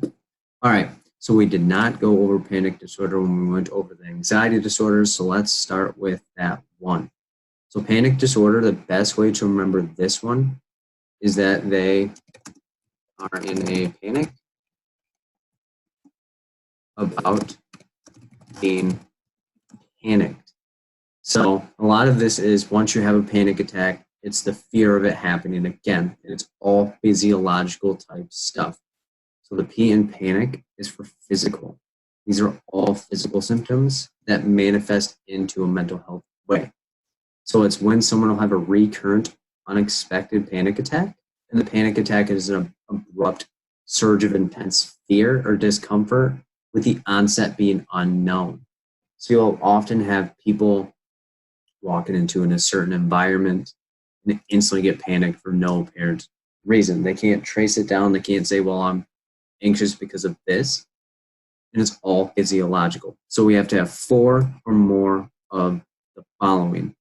All right, so we did not go over panic disorder when we went over the anxiety disorders, so let's start with that one. So panic disorder, the best way to remember this one is that they are in a panic about being panicked. So a lot of this is once you have a panic attack, it's the fear of it happening again. And it's all physiological type stuff. So the P in panic is for physical. These are all physical symptoms that manifest into a mental health way. So it's when someone will have a recurrent, unexpected panic attack, and the panic attack is an abrupt surge of intense fear or discomfort with the onset being unknown. So you'll often have people walking into a certain environment and instantly get panicked for no apparent reason. They can't trace it down. They can't say, well, I'm anxious because of this. And it's all physiological. So we have to have 4 or more of the following: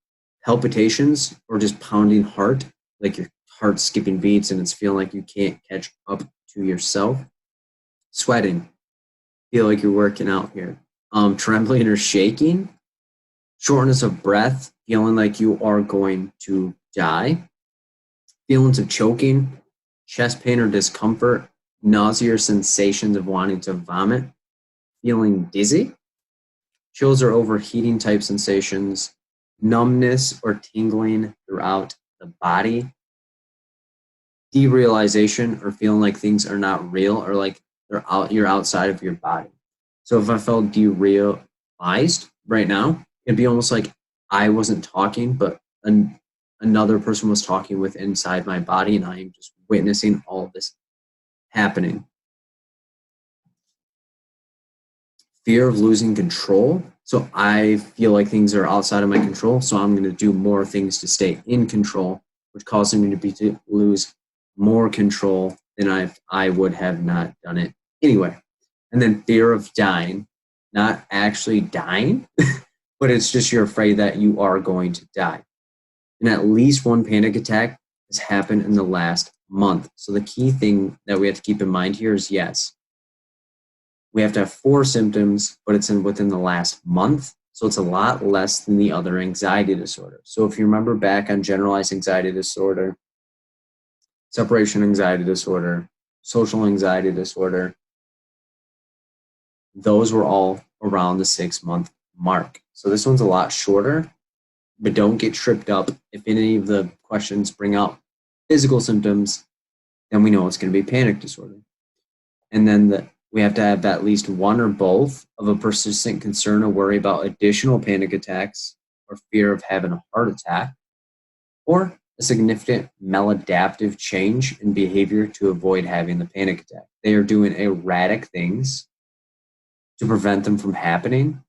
palpitations or just pounding heart, like your heart skipping beats and it's feeling like you can't catch up to yourself. Sweating, feel like you're working out here. Trembling or shaking, shortness of breath, feeling like you are going to die, feelings of choking, chest pain or discomfort, nausea or sensations of wanting to vomit, feeling dizzy, chills or overheating type sensations, numbness or tingling throughout the body, derealization or feeling like things are not real or like you're outside of your body. So if I felt derealized right now, it'd be almost like I wasn't talking, but another person was talking with inside my body, and I am just witnessing all of this happening. Fear of losing control. So I feel like things are outside of my control, so I'm going to do more things to stay in control, which causes me to lose more control than I would have not done it anyway. And then fear of dying, not actually dying, but it's just you're afraid that you are going to die. And at least one panic attack has happened in the last month. So the key thing that we have to keep in mind here is yes, we have to have 4 symptoms, but it's within the last month. So it's a lot less than the other anxiety disorder. So if you remember back on generalized anxiety disorder, separation anxiety disorder, social anxiety disorder, those were all around the 6-month mark. So this one's a lot shorter, but don't get tripped up. If any of the questions bring out physical symptoms, then we know it's going to be panic disorder. And then we have to have at least one or both of a persistent concern or worry about additional panic attacks or fear of having a heart attack, or a significant maladaptive change in behavior to avoid having the panic attack. They are doing erratic things to prevent them from happening,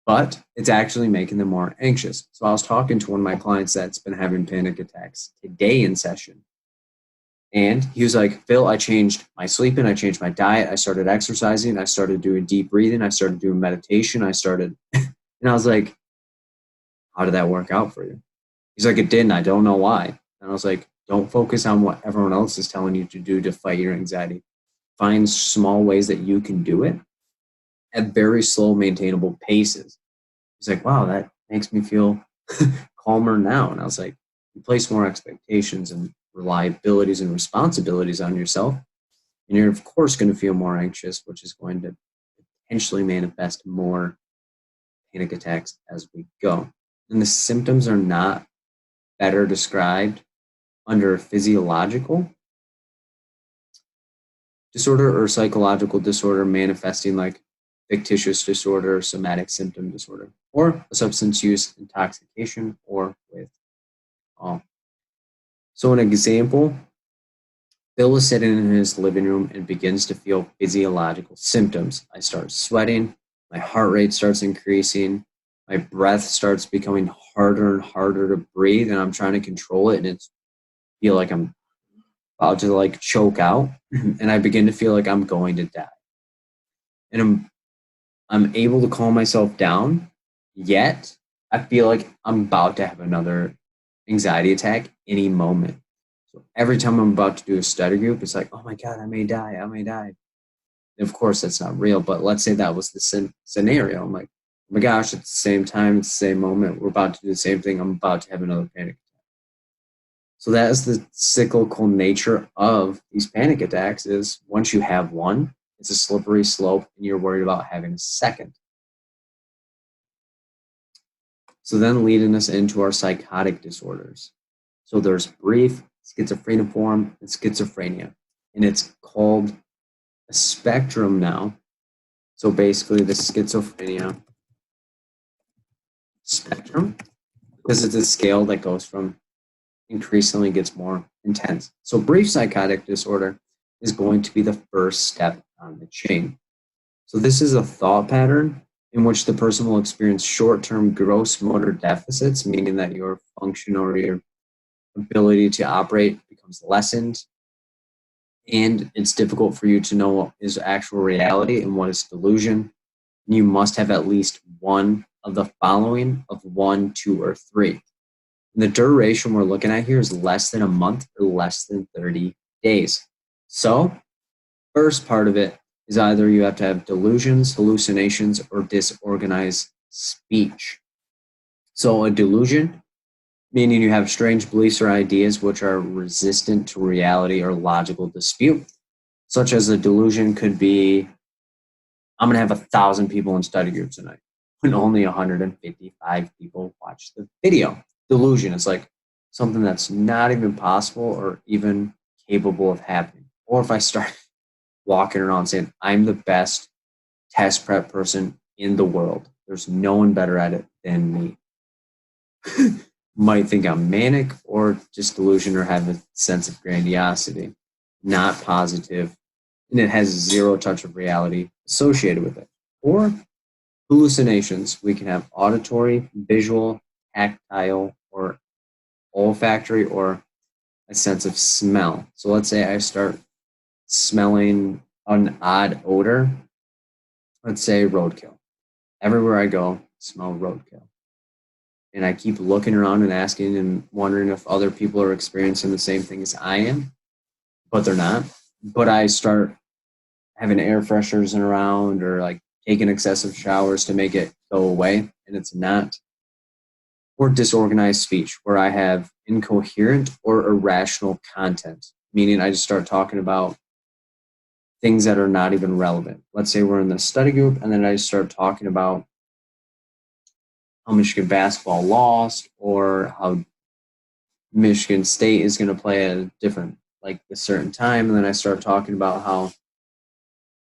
but it's actually making them more anxious. So I was talking to one of my clients that's been having panic attacks today in session. And he was like, Phil, I changed my sleeping, I changed my diet, I started exercising, I started doing deep breathing, I started doing meditation, and I was like, how did that work out for you? He's like, it didn't, I don't know why. And I was like, don't focus on what everyone else is telling you to do to fight your anxiety. Find small ways that you can do it at very slow, maintainable paces. He's like, wow, that makes me feel calmer now. And I was like, you place more expectations and reliabilities and responsibilities on yourself, and you're of course going to feel more anxious, which is going to potentially manifest more panic attacks as we go. And the symptoms are not better described under physiological disorder or psychological disorder manifesting like fictitious disorder or somatic symptom disorder, or a substance use intoxication or withdrawal. So an example, Bill is sitting in his living room and begins to feel physiological symptoms. I start sweating, my heart rate starts increasing, my breath starts becoming harder and harder to breathe, and I'm trying to control it, and it's feel like I'm about to like choke out, and I begin to feel like I'm going to die. And I'm able to calm myself down, yet I feel like I'm about to have another anxiety attack any moment. So every time I'm about to do a study group, it's like, oh my God, I may die. I may die. And of course, that's not real, but let's say that was the scenario. I'm like, oh my gosh, at the same time, it's the same moment, we're about to do the same thing. I'm about to have another panic attack. So that is the cyclical nature of these panic attacks is once you have one, it's a slippery slope and you're worried about having a second. So then leading us into our psychotic disorders. So there's brief, schizophreniform, and schizophrenia. And it's called a spectrum now. So basically the schizophrenia spectrum, because it's a scale that goes from increasingly gets more intense. So brief psychotic disorder is going to be the first step on the chain. So this is a thought pattern in which the person will experience short-term gross motor deficits, meaning that your function or your ability to operate becomes lessened, and it's difficult for you to know what is actual reality and what is delusion. You must have at least one of the following of 1, 2, or 3. And the duration we're looking at here is less than a month or less than 30 days. So, first part of it is either you have to have delusions, hallucinations, or disorganized speech. So a delusion, meaning you have strange beliefs or ideas which are resistant to reality or logical dispute, such as a delusion could be, I'm going to have 1,000 people in study group tonight, when only 155 people watch the video. Delusion is like something that's not even possible or even capable of happening. Or if I start walking around saying, I'm the best test prep person in the world, there's no one better at it than me. Might think I'm manic or just delusion or have a sense of grandiosity, not positive, and it has zero touch of reality associated with it. Or hallucinations, we can have auditory, visual, tactile, or olfactory, or a sense of smell. So let's say I start smelling an odd odor. Let's say roadkill. Everywhere I go, smell roadkill. And I keep looking around and asking and wondering if other people are experiencing the same thing as I am, but they're not. But I start having air fresheners around or like taking excessive showers to make it go away, and it's not. Or disorganized speech, where I have incoherent or irrational content, meaning I just start talking about things that are not even relevant. Let's say we're in the study group, and then I start talking about how Michigan basketball lost or how Michigan State is going to play at a different, like a certain time. And then I start talking about how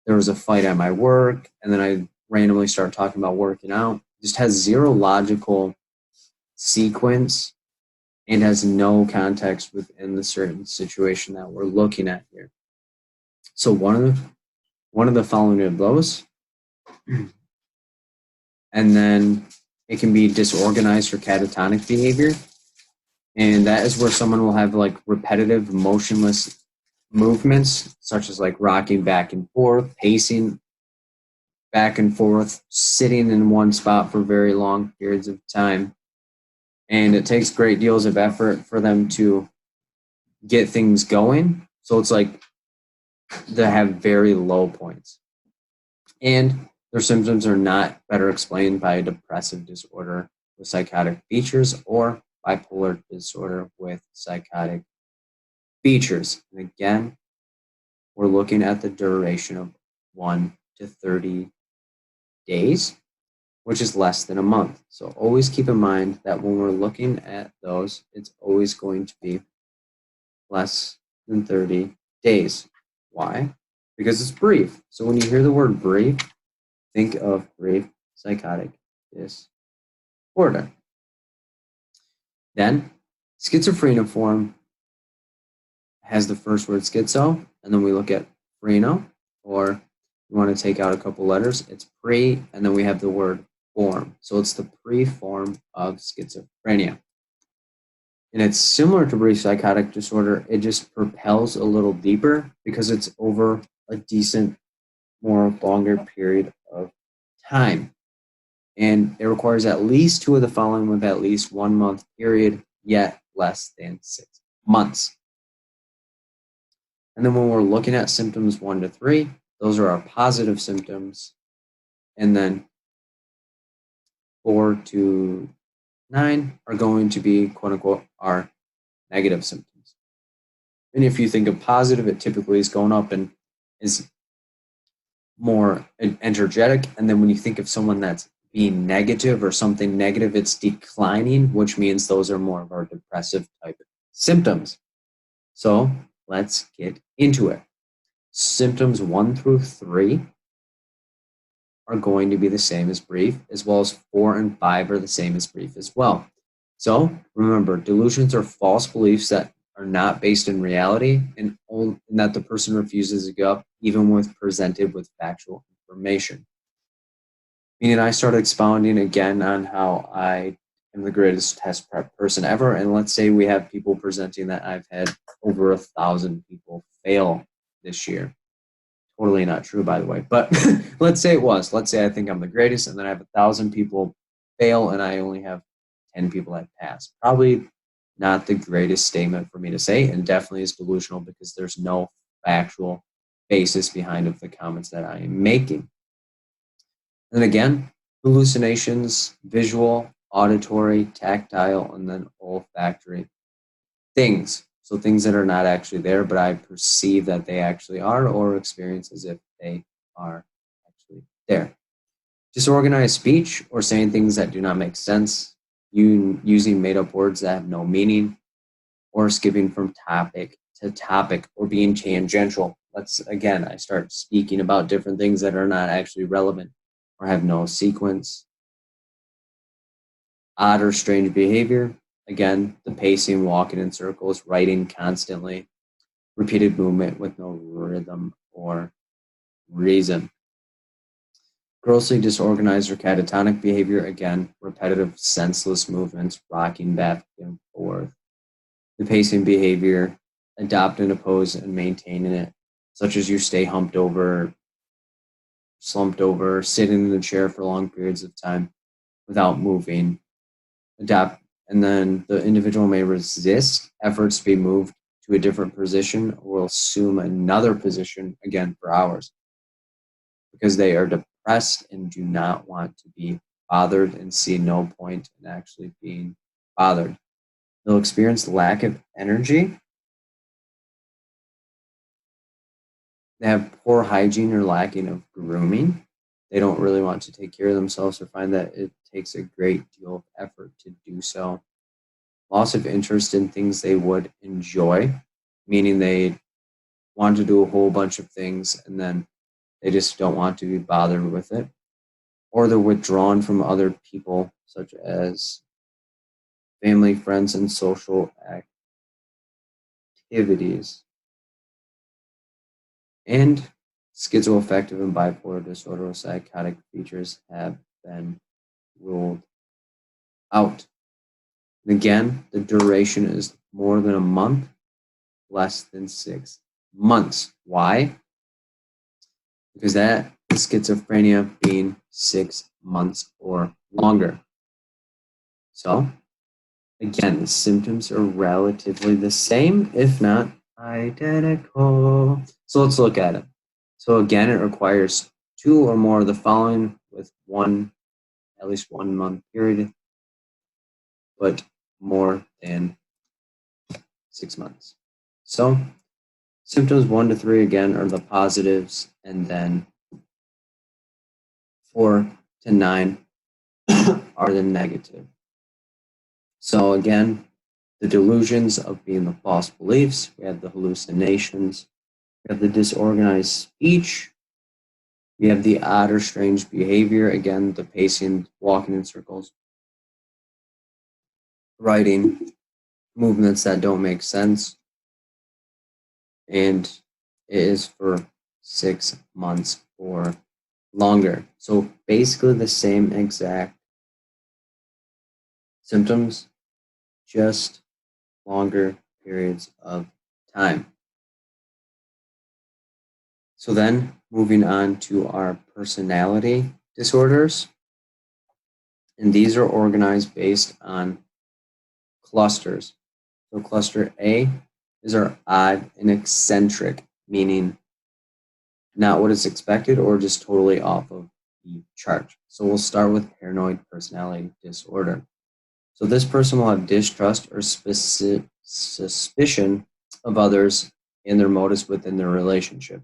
there was a fight at my work. And then I randomly start talking about working out. It just has zero logical sequence and has no context within the certain situation that we're looking at here. So one of the following of those, and then it can be disorganized or catatonic behavior. And that is where someone will have like repetitive, motionless movements, such as like rocking back and forth, pacing back and forth, sitting in one spot for very long periods of time. And it takes great deals of effort for them to get things going. So it's like they have very low points. And their symptoms are not better explained by a depressive disorder with psychotic features or bipolar disorder with psychotic features. And again, we're looking at the duration of 1 to 30 days, which is less than a month. So always keep in mind that when we're looking at those, it's always going to be less than 30 days. Why? Because it's brief. So when you hear the word brief, think of brief psychotic disorder. Then, schizophreniform has the first word schizo, and then we look at phreno, or you want to take out a couple letters, it's pre, and then we have the word form. So it's the pre-form of schizophrenia. And it's similar to brief psychotic disorder, it just propels a little deeper because it's over a decent, more longer period of time. And it requires at least 2 of the following with at least 1 month period, yet less than 6 months. And then when we're looking at symptoms 1 to 3, those are our positive symptoms. And then 4 to 9 are going to be, quote unquote, our negative symptoms. And if you think of positive, it typically is going up and is more energetic. And then when you think of someone that's being negative or something negative, it's declining, which means those are more of our depressive type symptoms. So let's get into it. Symptoms 1 through 3 are going to be the same as brief, as well as 4 and 5 are the same as brief as well. So remember, delusions are false beliefs that are not based in reality and that the person refuses to give up even when presented with factual information. Meaning I started expounding again on how I am the greatest test prep person ever. And let's say we have people presenting that I've had over 1,000 people fail this year. Totally not true, by the way. But let's say it was. Let's say I think I'm the greatest, and then I have 1,000 people fail, and I only have 10 people that pass. Probably not the greatest statement for me to say, and definitely is delusional because there's no factual basis behind of the comments that I am making. And again, hallucinations, visual, auditory, tactile, and then olfactory things. So things that are not actually there, but I perceive that they actually are or experience as if they are actually there. Disorganized speech or saying things that do not make sense, using made-up words that have no meaning, or skipping from topic to topic or being tangential. I start speaking about different things that are not actually relevant or have no sequence. Odd or strange behavior. Again, the pacing, walking in circles, writing constantly, repeated movement with no rhythm or reason. Grossly disorganized or catatonic behavior. Again, repetitive, senseless movements, rocking back and forth. The pacing behavior, adopting a pose and maintaining it, such as you stay humped over, slumped over, sitting in the chair for long periods of time without moving. Adapt, and then the individual may resist efforts to be moved to a different position or will assume another position again for hours because they are depressed and do not want to be bothered and see no point in actually being bothered. They'll experience lack of energy. They have poor hygiene or lacking of grooming. They don't really want to take care of themselves or find that it takes a great deal of effort to do so. Loss of interest in things they would enjoy, meaning they want to do a whole bunch of things and then they just don't want to be bothered with it. Or they're withdrawn from other people, such as family, friends, and social activities. And schizoaffective and bipolar disorder with psychotic features have been ruled out. And again, the duration is more than a month, less than 6 months. Why? Because that is schizophrenia being 6 months or longer. So, again, the symptoms are relatively the same, if not identical. So let's look at it. So again, it requires 2 or more of the following with at least 1 month period, but more than 6 months. So symptoms 1 to 3 again are the positives, and then 4 to 9 are the negative. So again, the delusions of being the false beliefs, we have the hallucinations, we have the disorganized speech, we have the odd or strange behavior, again, the pacing, walking in circles, writing, movements that don't make sense, and it is for 6 months or longer. So basically the same exact symptoms, just longer periods of time. So then moving on to our personality disorders. And these are organized based on clusters. So cluster A is our odd and eccentric meaning not what is expected or just totally off of the chart. So we'll start with paranoid personality disorder. So this person will have distrust or suspicion of others and their motives within their relationship.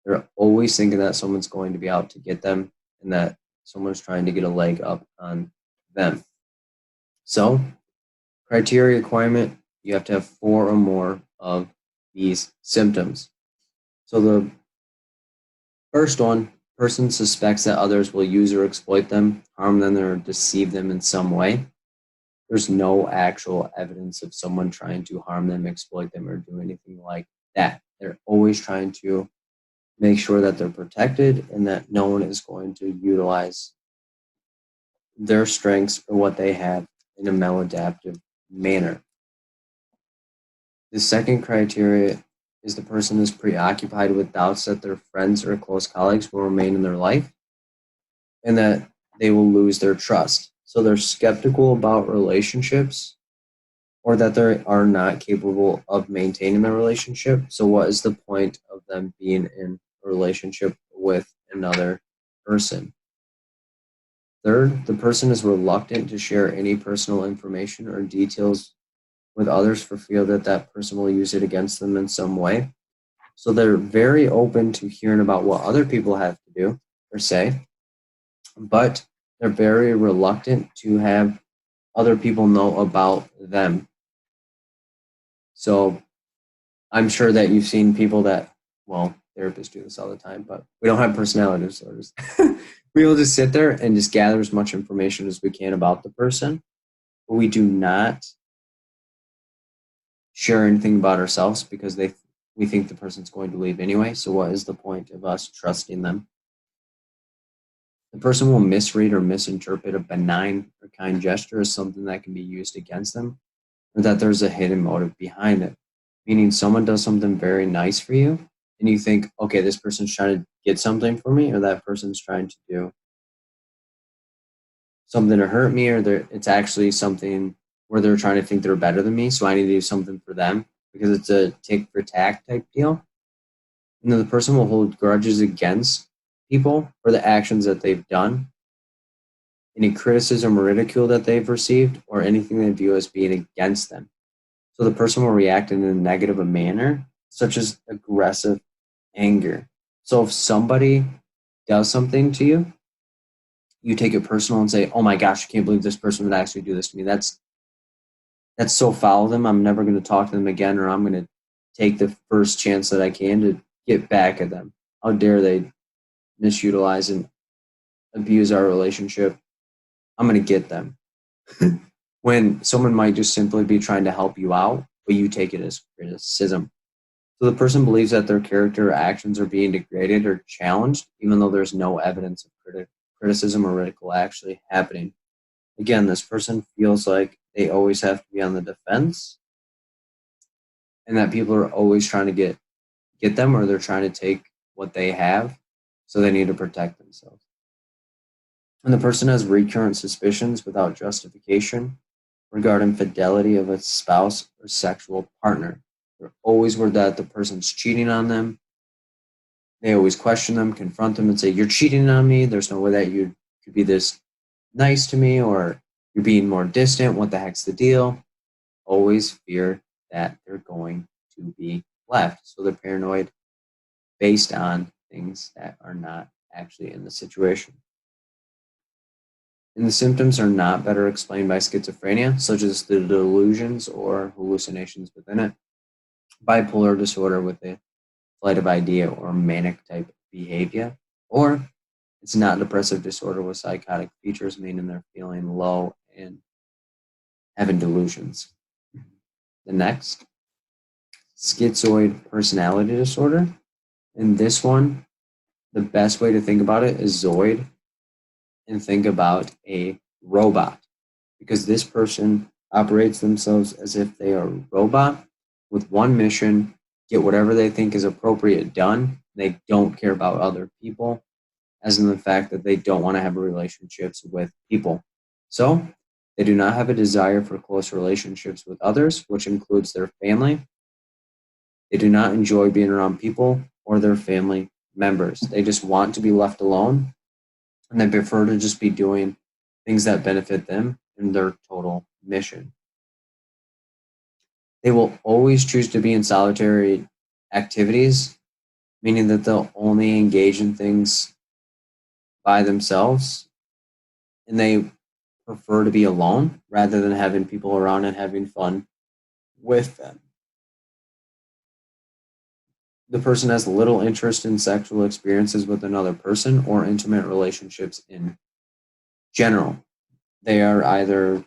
They're always thinking that someone's going to be out to get them and that someone's trying to get a leg up on them. So, criteria requirement, you have to have 4 or more of these symptoms. So the first one, person suspects that others will use or exploit them, harm them, or deceive them in some way. There's no actual evidence of someone trying to harm them, exploit them, or do anything like that. They're always trying to make sure that they're protected and that no one is going to utilize their strengths or what they have in a maladaptive manner. The second criteria is the person is preoccupied with doubts that their friends or close colleagues will remain in their life and that they will lose their trust. So they're skeptical about relationships or that they are not capable of maintaining the relationship. So what is the point of them being in a relationship with another person? Third, the person is reluctant to share any personal information or details with others for fear that that person will use it against them in some way. So they're very open to hearing about what other people have to do or say, but they're very reluctant to have other people know about them. So I'm sure that you've seen people that, well, therapists do this all the time, but we don't have personality disorders. We will just sit there and just gather as much information as we can about the person, but we do not share anything about ourselves because we think the person's going to leave anyway. So what is the point of us trusting them? The person will misread or misinterpret a benign or kind gesture as something that can be used against them, or that there's a hidden motive behind it. Meaning someone does something very nice for you, and you think, okay, this person's trying to get something for me, or that person's trying to do something to hurt me, or it's actually something where they're trying to think they're better than me, so I need to do something for them because it's a tick for tack type deal. And then the person will hold grudges against people for the actions that they've done, any criticism or ridicule that they've received, or anything they view as being against them. So the person will react in a negative manner, such as aggressive anger. So if somebody does something to you, you take it personal and say, oh my gosh, I can't believe this person would actually do this to me. That's so foul of them. I'm never going to talk to them again, or I'm going to take the first chance that I can to get back at them. How dare they misutilize and abuse our relationship? I'm going to get them. When someone might just simply be trying to help you out, but you take it as criticism. So the person believes that their character or actions are being degraded or challenged, even though there's no evidence of criticism or ridicule actually happening. Again, this person feels like they always have to be on the defense and that people are always trying to get them, or they're trying to take what they have, so they need to protect themselves. And the person has recurrent suspicions without justification regarding fidelity of a spouse or sexual partner. They're always worried that the person's cheating on them. They always question them, confront them, and say, you're cheating on me. There's no way that you could be this nice to me, or you're being more distant. What the heck's the deal? Always fear that they're going to be left. So they're paranoid based on things that are not actually in the situation. And the symptoms are not better explained by schizophrenia, such as the delusions or hallucinations within it, bipolar disorder with a flight of idea or manic type behavior, or it's not depressive disorder with psychotic features, meaning they're feeling low and having delusions. The next, schizoid personality disorder. And this one, the best way to think about it is Zoid, and think about a robot, because this person operates themselves as if they are a robot with one mission: get whatever they think is appropriate done. They don't care about other people, as in the fact that they don't want to have relationships with people. So they do not have a desire for close relationships with others, which includes their family, They do not enjoy being around people or their family members. They just want to be left alone, and they prefer to just be doing things that benefit them and their total mission. They will always choose to be in solitary activities, meaning that they'll only engage in things by themselves, and they prefer to be alone rather than having people around and having fun with them. The person has little interest in sexual experiences with another person or intimate relationships in general. They are either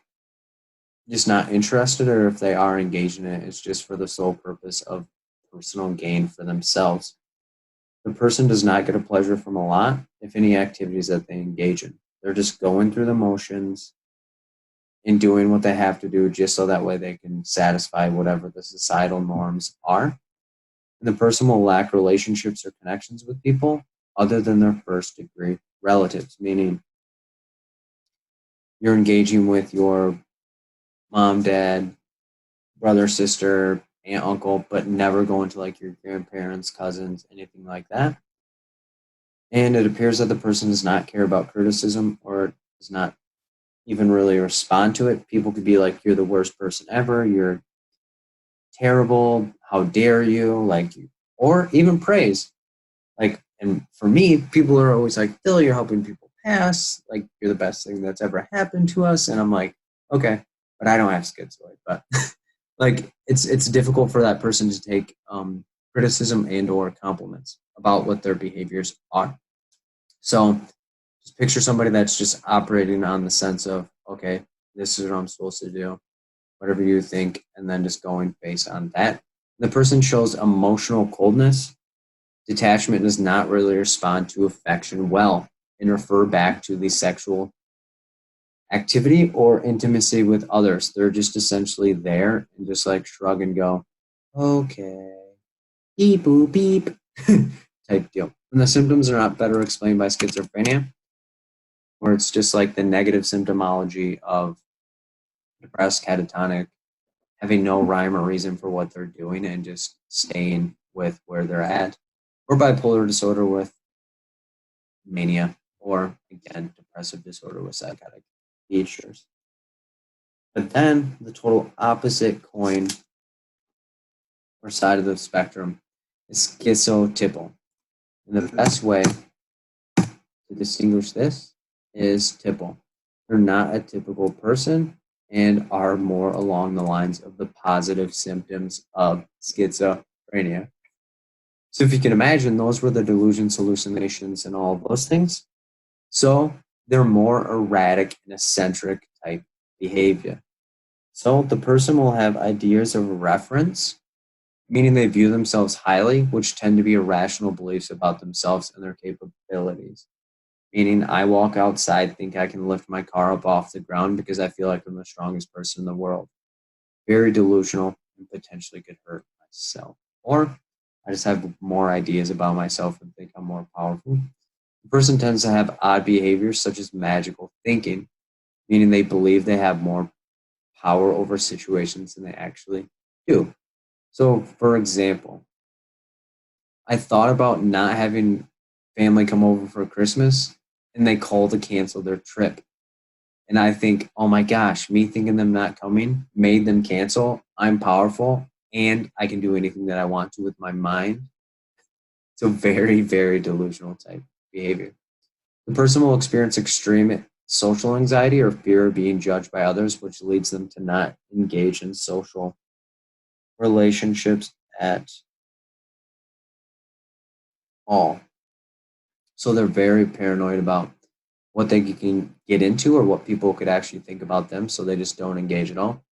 just not interested, or if they are engaged in it, it's just for the sole purpose of personal gain for themselves. The person does not get a pleasure from a lot, if any, activities that they engage in. They're just going through the motions and doing what they have to do just so that way they can satisfy whatever the societal norms are. And the person will lack relationships or connections with people other than their first degree relatives, meaning you're engaging with your mom, dad, brother, sister, aunt, uncle, but never going to like your grandparents, cousins, anything like that. And it appears that the person does not care about criticism or does not even really respond to it. People could be like, you're the worst person ever, you're terrible, how dare you, like, or even praise. Like, and for me, people are always like, Phil, you're helping people pass, like, you're the best thing that's ever happened to us. And I'm like, okay, but I don't have schizoid. But like, it's difficult for that person to take criticism and or compliments about what their behaviors are. So just picture somebody that's just operating on the sense of, okay, this is what I'm supposed to do, whatever you think, and then just going based on that. The person shows emotional coldness. Detachment does not really respond to affection well and refer back to the sexual activity or intimacy with others. They're just essentially there and just like shrug and go, okay, beep, boop, beep, type deal. And the symptoms are not better explained by schizophrenia, where it's just like the negative symptomology of depressed, catatonic, having no rhyme or reason for what they're doing and just staying with where they're at, or bipolar disorder with mania, or again, depressive disorder with psychotic features. But then the total opposite coin or side of the spectrum is schizotypal. And the best way to distinguish this is typical. They're not a typical person and are more along the lines of the positive symptoms of schizophrenia. So if you can imagine, those were the delusions, hallucinations, and all of those things. So they're more erratic and eccentric type behavior. So the person will have ideas of reference, meaning they view themselves highly, which tend to be irrational beliefs about themselves and their capabilities. Meaning I walk outside, think I can lift my car up off the ground because I feel like I'm the strongest person in the world. Very delusional and potentially could hurt myself. Or I just have more ideas about myself and think I'm more powerful. The person tends to have odd behaviors such as magical thinking, meaning they believe they have more power over situations than they actually do. So, for example, I thought about not having family come over for Christmas and they call to cancel their trip. And I think, oh my gosh, me thinking them not coming made them cancel. I'm powerful and I can do anything that I want to with my mind. It's a very, very delusional type behavior. The person will experience extreme social anxiety or fear of being judged by others, which leads them to not engage in social relationships at all. So they're very paranoid about what they can get into or what people could actually think about them, so they just don't engage at all.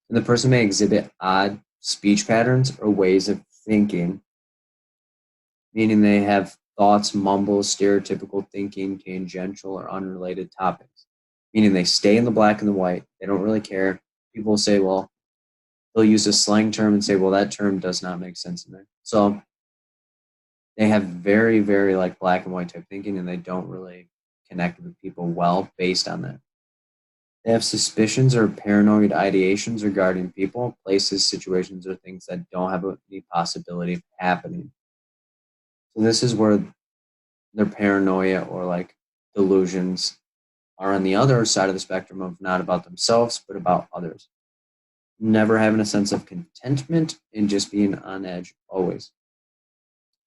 And the person may exhibit odd speech patterns or ways of thinking, meaning they have thoughts, mumbles, stereotypical thinking, tangential or unrelated topics, meaning they stay in the black and the white. They don't really care. People will say, well, they'll use a slang term and say, well, that term does not make sense in there. So they have very, very like black and white type thinking, and they don't really connect with people well based on that. They have suspicions or paranoid ideations regarding people, places, situations, or things that don't have any possibility of happening. So this is where their paranoia or like delusions are on the other side of the spectrum of not about themselves, but about others. Never having a sense of contentment and just being on edge always.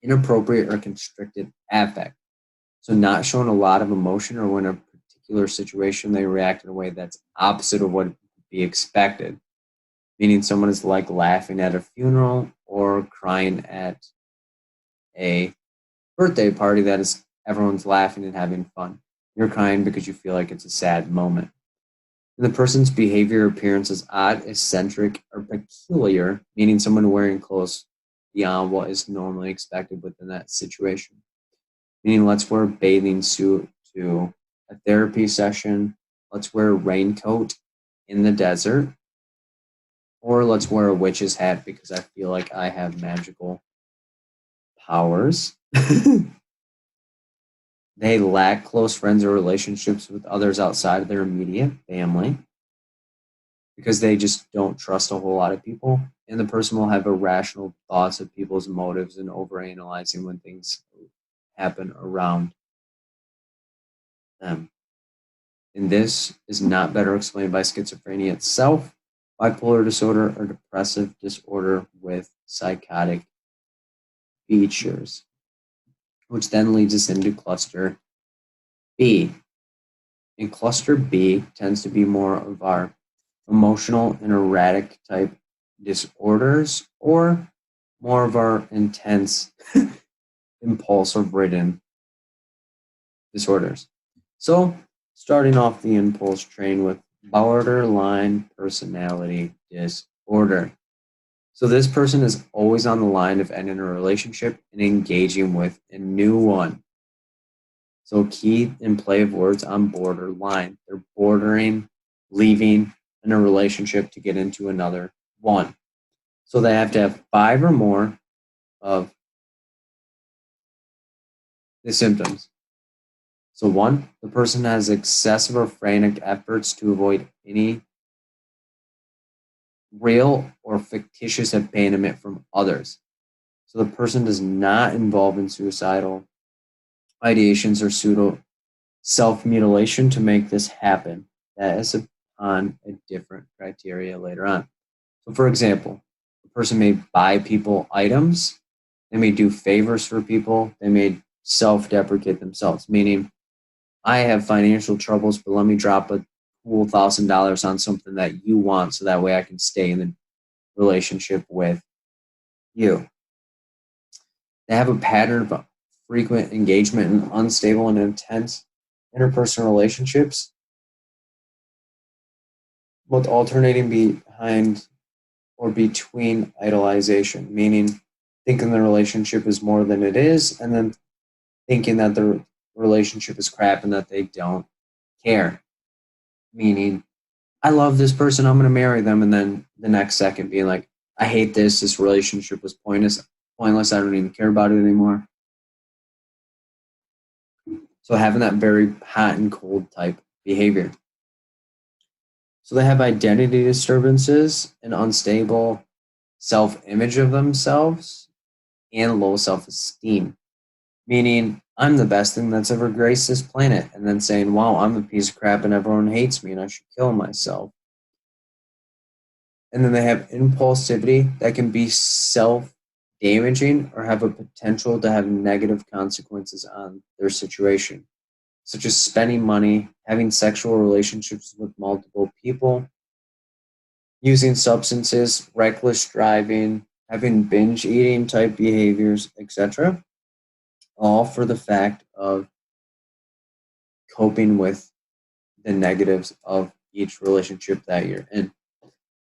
Inappropriate or constricted affect. So not showing a lot of emotion, or when a particular situation they react in a way that's opposite of what would be expected. Meaning someone is like laughing at a funeral or crying at a birthday party that is everyone's laughing and having fun. You're crying because you feel like it's a sad moment. And the person's behavior or appearance is odd, eccentric, or peculiar, meaning someone wearing clothes beyond what is normally expected within that situation. Meaning, let's wear a bathing suit to a therapy session, let's wear a raincoat in the desert, or let's wear a witch's hat because I feel like I have magical powers. They lack close friends or relationships with others outside of their immediate family because they just don't trust a whole lot of people. And the person will have irrational thoughts of people's motives and overanalyzing when things happen around them. And this is not better explained by schizophrenia itself, bipolar disorder, or depressive disorder with psychotic features, which then leads us into cluster B. And cluster B tends to be more of our emotional and erratic type disorders, or more of our intense impulsive ridden disorders. So starting off the impulse train with borderline personality disorder. So this person is always on the line of ending a relationship and engaging with a new one. So key in play of words on borderline. They're bordering, leaving in a relationship to get into another one. So they have to have 5 or more of the symptoms. So 1, the person has excessive or frantic efforts to avoid any real or fictitious abandonment from others. So the person does not involve in suicidal ideations or pseudo self-mutilation to make this happen. That is upon a different criteria later on. So for example, a person may buy people items, they may do favors for people, they may self-deprecate themselves, meaning I have financial troubles, but let me drop a cool $1,000 on something that you want so that way I can stay in the relationship with you. They have a pattern of frequent engagement in unstable and intense interpersonal relationships, with alternating behind or between idolization, meaning thinking the relationship is more than it is, and then thinking that the relationship is crap and that they don't care. Meaning, I love this person, I'm going to marry them, and then the next second being like, I hate this relationship was pointless, I don't even care about it anymore. So having that very hot and cold type behavior. So they have identity disturbances, an unstable self-image of themselves, and low self-esteem. Meaning, I'm the best thing that's ever graced this planet, and then saying, wow, I'm a piece of crap and everyone hates me and I should kill myself. And then they have impulsivity that can be self-damaging or have a potential to have negative consequences on their situation, such as spending money, having sexual relationships with multiple people, using substances, reckless driving, having binge eating type behaviors, etc. All for the fact of coping with the negatives of each relationship that you're in.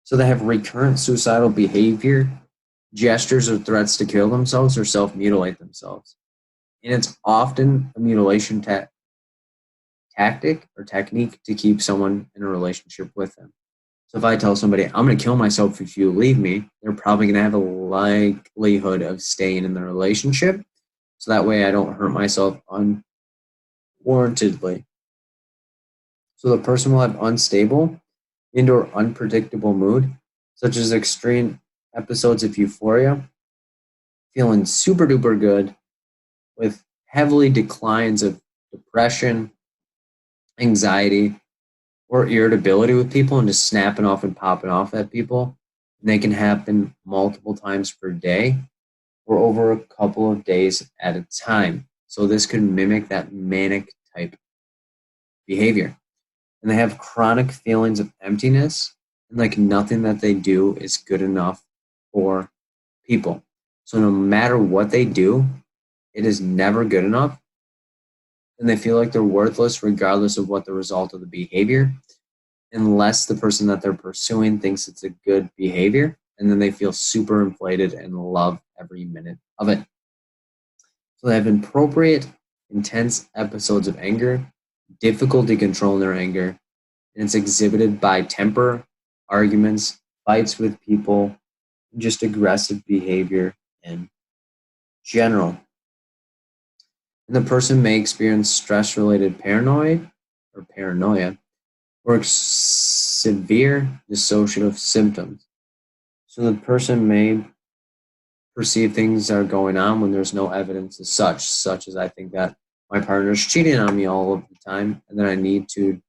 So they have recurrent suicidal behavior, gestures or threats to kill themselves or self-mutilate themselves. And it's often a mutilation tactic or technique to keep someone in a relationship with them. So if I tell somebody, I'm going to kill myself if you leave me, they're probably going to have a likelihood of staying in the relationship. So that way I don't hurt myself unwarrantedly. So the person will have unstable and/or unpredictable mood, such as extreme episodes of euphoria, feeling super duper good, with heavily declines of depression, anxiety, or irritability with people, and just snapping off and popping off at people. And they can happen multiple times per day or over a couple of days at a time. So this could mimic that manic type behavior. And they have chronic feelings of emptiness, and like nothing that they do is good enough for people. So no matter what they do, it is never good enough, and they feel like they're worthless regardless of what the result of the behavior, unless the person that they're pursuing thinks it's a good behavior, and then they feel super inflated and love every minute of it. So they have inappropriate, intense episodes of anger, difficulty controlling their anger, and it's exhibited by temper, arguments, fights with people, just aggressive behavior in general. And the person may experience stress-related paranoia, or severe dissociative symptoms. So the person may perceive things are going on when there's no evidence as such as I think that my partner's cheating on me all of the time, and then I need to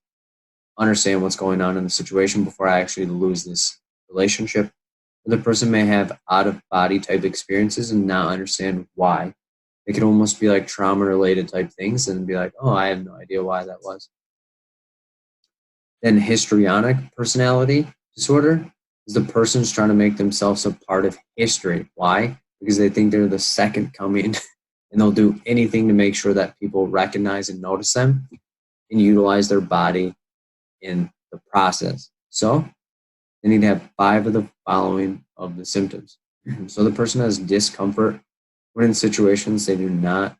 understand what's going on in the situation before I actually lose this relationship. The person may have out of body type experiences and not understand why. It could almost be like trauma related type things and be like, oh, I have no idea why that was. Then histrionic personality disorder is the person's trying to make themselves a part of history. Why? Because they think they're the second coming and they'll do anything to make sure that people recognize and notice them and utilize their body in the process. So they need to have 5 of the following of the symptoms. So the person has discomfort when in situations they do not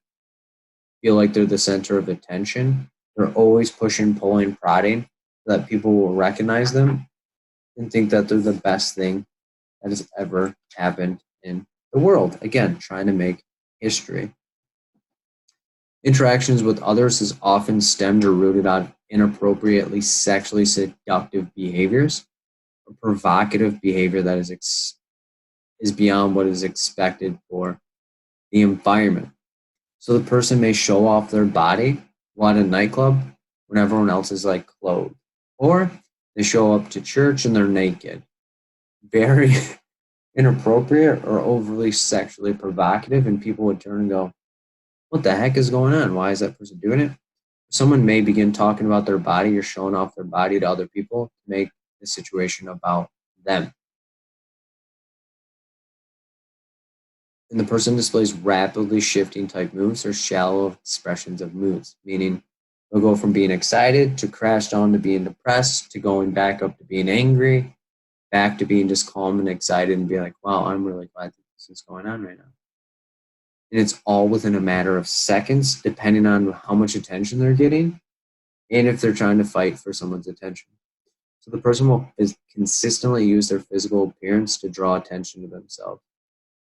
feel like they're the center of attention. They're always pushing, pulling, prodding so that people will recognize them and think that they're the best thing that has ever happened in the world. Again, trying to make history. Interactions with others is often stemmed or rooted out of inappropriately sexually seductive behaviors or provocative behavior that is beyond what is expected for the environment. So the person may show off their body while at a nightclub when everyone else is like clothed. Or they show up to church and they're naked. Very inappropriate or overly sexually provocative, and people would turn and go, what the heck is going on? Why is that person doing it? Someone may begin talking about their body or showing off their body to other people to make the situation about them. And the person displays rapidly shifting type moves or shallow expressions of moods, meaning they'll go from being excited to crash down to being depressed to going back up to being angry, back to being just calm and excited and be like, wow, I'm really glad that this is going on right now. And it's all within a matter of seconds, depending on how much attention they're getting and if they're trying to fight for someone's attention. So the person will consistently use their physical appearance to draw attention to themselves,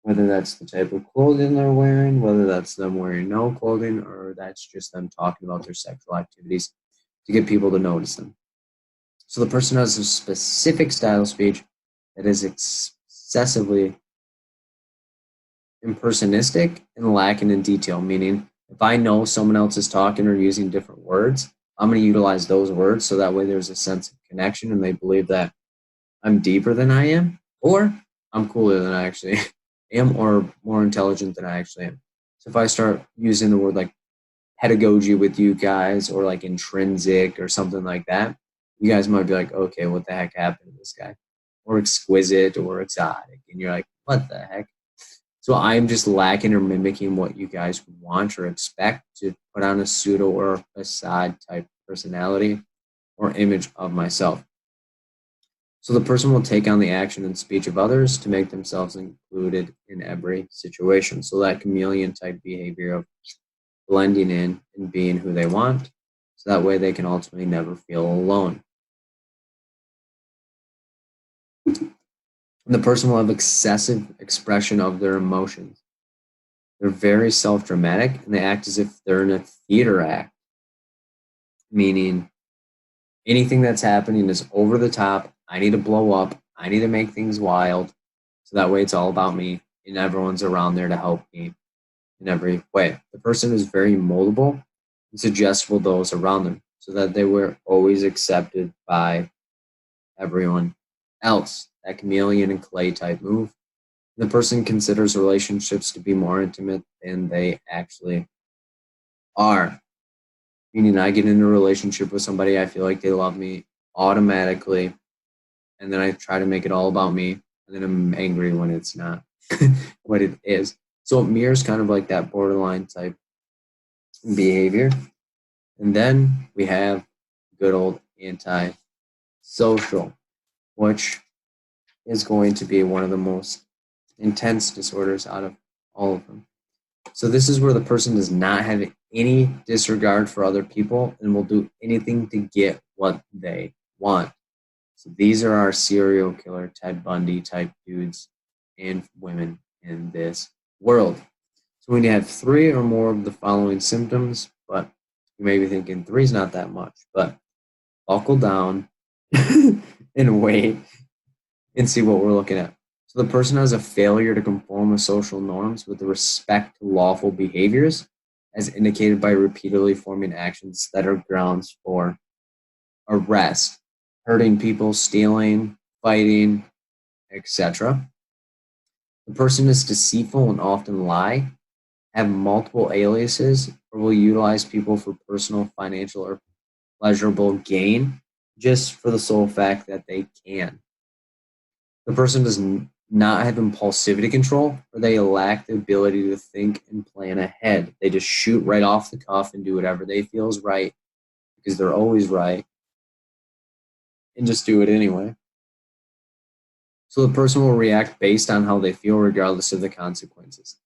whether that's the type of clothing they're wearing, whether that's them wearing no clothing, or that's just them talking about their sexual activities to get people to notice them. So the person has a specific style of speech that is excessively impersonistic and lacking in detail, meaning if I know someone else is talking or using different words, I'm going to utilize those words so that way there's a sense of connection and they believe that I'm deeper than I am, or I'm cooler than I actually am, or more intelligent than I actually am. So if I start using the word like pedagogy with you guys, or like intrinsic or something like that, you guys might be like, okay, what the heck happened to this guy? Or exquisite or exotic. And you're like, what the heck? So I'm just lacking or mimicking what you guys want or expect to put on a pseudo or facade type personality or image of myself. So the person will take on the action and speech of others to make themselves included in every situation. So that chameleon type behavior of blending in and being who they want. So that way they can ultimately never feel alone. And the person will have excessive expression of their emotions. They're very self-dramatic and they act as if they're in a theater act, meaning Anything that's happening is over the top. I need to blow up. I need to make things wild. So that way it's all about me and everyone's around there to help me in every way. The person is very moldable and suggestible to those around them so that they were always accepted by everyone else. That chameleon and clay type move. The person considers relationships to be more intimate than they actually are. Meaning, I get into a relationship with somebody, I feel like they love me automatically, and then I try to make it all about me, and then I'm angry when it's not what it is. So it mirrors kind of like that borderline type behavior. And then we have good old anti-social, which is going to be one of the most intense disorders out of all of them. So this is where the person does not have any disregard for other people and will do anything to get what they want. So these are our serial killer, Ted Bundy type dudes and women in this world. So when you have 3 or more of the following symptoms, but you may be thinking 3 is not that much, but buckle down and wait and see what we're looking at. So the person has a failure to conform with social norms with respect to lawful behaviors, as indicated by repeatedly forming actions that are grounds for arrest, hurting people, stealing, fighting, etc. The person is deceitful and often lie, have multiple aliases, or will utilize people for personal, financial, or pleasurable gain just for the sole fact that they can. The person does not have impulsivity control, or they lack the ability to think and plan ahead. They just shoot right off the cuff and do whatever they feel is right because they're always right and just do it anyway. So the person will react based on how they feel regardless of the consequences.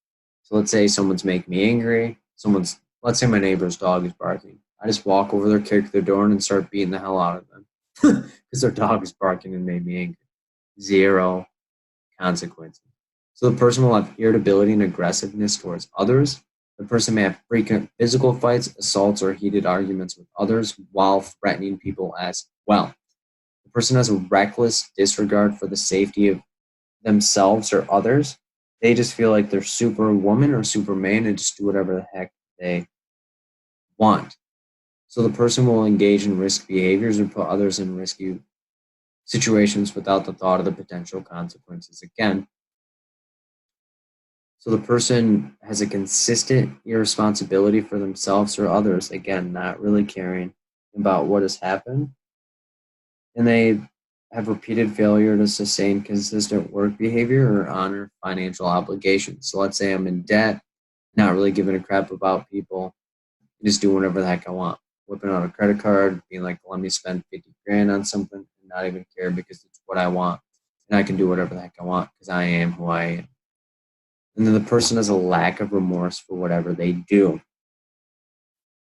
So let's say someone's making me angry. Let's say my neighbor's dog is barking. I just walk over there, kick their door, and start beating the hell out of them because their dog is barking and made me angry. 0 consequences. So the person will have irritability and aggressiveness towards others. The person may have frequent physical fights, assaults, or heated arguments with others while threatening people as well. The person has a reckless disregard for the safety of themselves or others. They just feel like they're superwoman or superman and just do whatever the heck they want. So the person will engage in risk behaviors or put others in risky situations without the thought of the potential consequences again. So the person has a consistent irresponsibility for themselves or others, again, not really caring about what has happened. And they have repeated failure to sustain consistent work behavior or honor financial obligations. So let's say I'm in debt, not really giving a crap about people, just doing whatever the heck I want. Whipping out a credit card, being like, let me spend 50 grand on something, and not even care because it's what I want. And I can do whatever the heck I want because I am who I am. And then the person has a lack of remorse for whatever they do.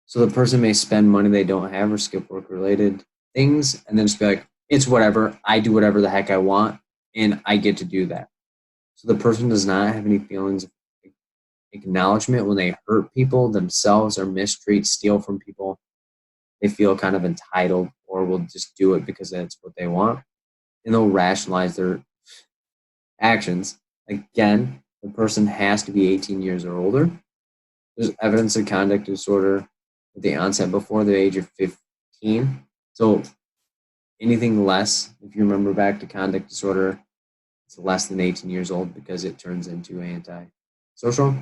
So the person may spend money they don't have or skip work-related things and then just be like, it's whatever. I do whatever the heck I want, and I get to do that. So the person does not have any feelings of acknowledgement when they hurt people themselves or mistreat, steal from people. They feel kind of entitled or will just do it because that's what they want. And they'll rationalize their actions. Again, the person has to be 18 years or older. There's evidence of conduct disorder at the onset before the age of 15. So anything less, if you remember back to conduct disorder, it's less than 18 years old because it turns into anti-social.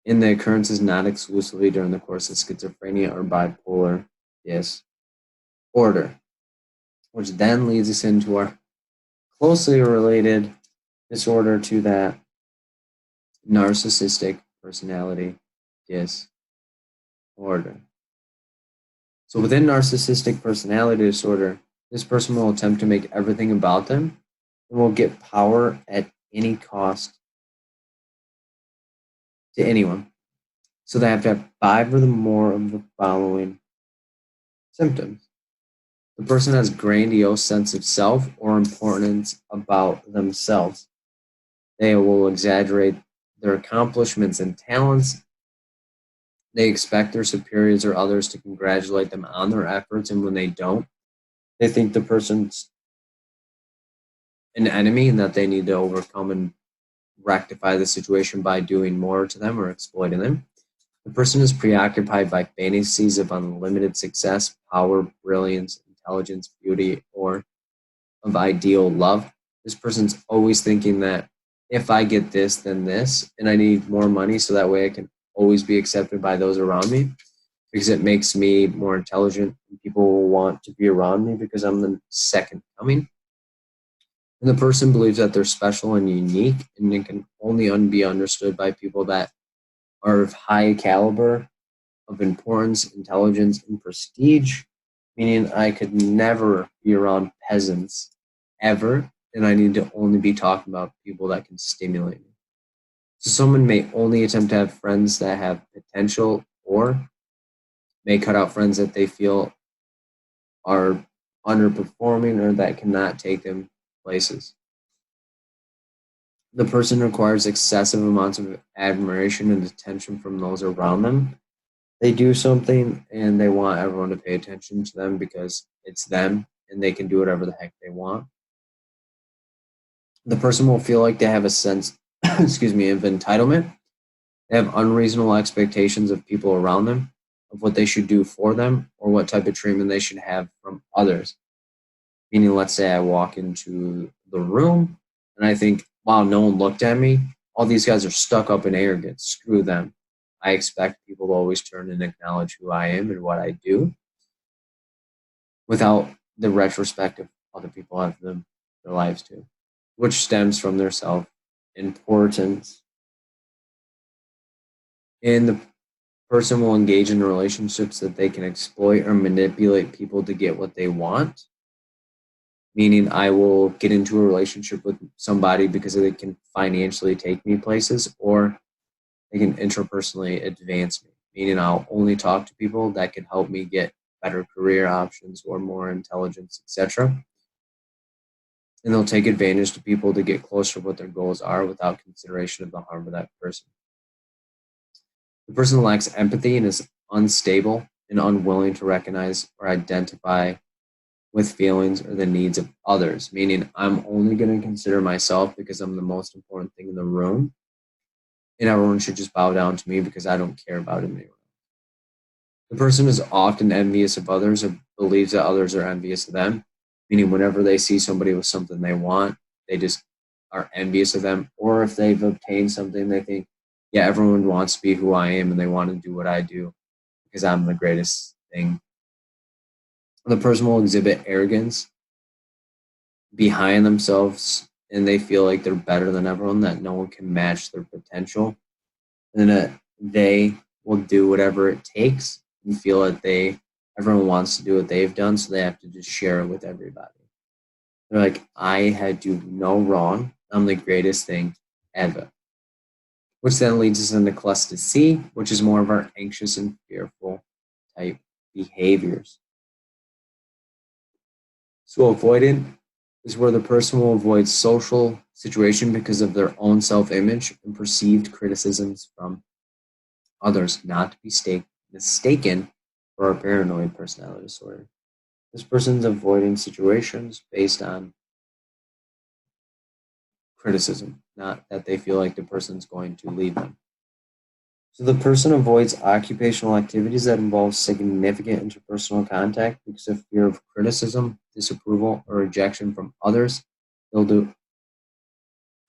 And the occurrence is not exclusively during the course of schizophrenia or bipolar disorder, which then leads us into our closely related disorder to that, narcissistic personality disorder. So within narcissistic personality disorder, this person will attempt to make everything about them and will get power at any cost to anyone. So they have to have 5 or more of the following symptoms. The person has grandiose sense of self or importance about themselves. They will exaggerate their accomplishments and talents. They expect their superiors or others to congratulate them on their efforts, and when they don't, They think the person's an enemy and that they need to overcome and rectify the situation by doing more to them or exploiting them. The person is preoccupied by fantasies of unlimited success, power, brilliance, intelligence, beauty, or of ideal love. This person's always thinking that if I get this, then this, and I need more money so that way I can always be accepted by those around me because it makes me more intelligent and people will want to be around me because I'm the second coming. And the person believes that they're special and unique and it can only be understood by people that are of high caliber, of importance, intelligence, and prestige, meaning I could never be around peasants ever, and I need to only be talking about people that can stimulate me. So someone may only attempt to have friends that have potential or may cut out friends that they feel are underperforming or that cannot take them places. The person requires excessive amounts of admiration and attention from those around them. They do something and they want everyone to pay attention to them because it's them and they can do whatever the heck they want. The person will feel like they have a sense, excuse me, of entitlement. They have unreasonable expectations of people around them, of what they should do for them, or what type of treatment they should have from others. Meaning, let's say I walk into the room and I think, wow, no one looked at me. All these guys are stuck up and arrogant. Screw them. I expect people to always turn and acknowledge who I am and what I do without the retrospect of other people have them their lives too, which stems from their self importance. And the person will engage in relationships that they can exploit or manipulate people to get what they want. Meaning, I will get into a relationship with somebody because they can financially take me places or they can interpersonally advance me. Meaning, I'll only talk to people that can help me get better career options or more intelligence, etc. And they'll take advantage to people to get closer to what their goals are without consideration of the harm of that person. The person lacks empathy and is unstable and unwilling to recognize or identify with feelings or the needs of others, meaning I'm only going to consider myself because I'm the most important thing in the room, and everyone should just bow down to me because I don't care about anyone. The person is often envious of others or believes that others are envious of them, meaning whenever they see somebody with something they want, they just are envious of them. Or if they've obtained something, they think, yeah, everyone wants to be who I am and they want to do what I do because I'm the greatest thing. The person will exhibit arrogance behind themselves and they feel like they're better than everyone, that no one can match their potential, and that they will do whatever it takes and feel that everyone wants to do what they've done, so they have to just share it with everybody. They're like, I had do no wrong. I'm the greatest thing ever. Which then leads us into cluster C, which is more of our anxious and fearful type behaviors. So avoidant is where the person will avoid social situation because of their own self-image and perceived criticisms from others, not to be mistaken for a paranoid personality disorder. This person's avoiding situations based on criticism, not that they feel like the person's going to leave them. So the person avoids occupational activities that involve significant interpersonal contact because of fear of criticism, disapproval, or rejection from others. They'll do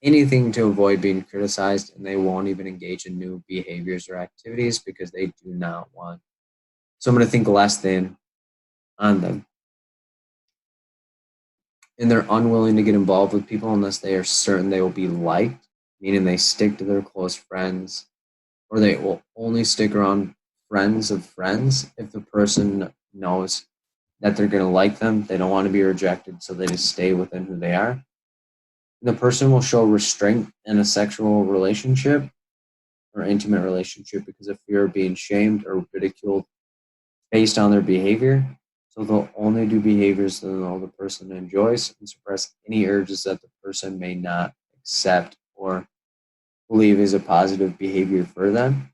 anything to avoid being criticized, and they won't even engage in new behaviors or activities because they do not want someone to think less than on them. And they're unwilling to get involved with people unless they are certain they will be liked, meaning they stick to their close friends, or they will only stick around friends of friends if the person knows that they're going to like them. They don't want to be rejected, so they just stay within who they are. And the person will show restraint in a sexual relationship or intimate relationship because of fear of being shamed or ridiculed based on their behavior. So they'll only do behaviors that the person enjoys and suppress any urges that the person may not accept or believe is a positive behavior for them.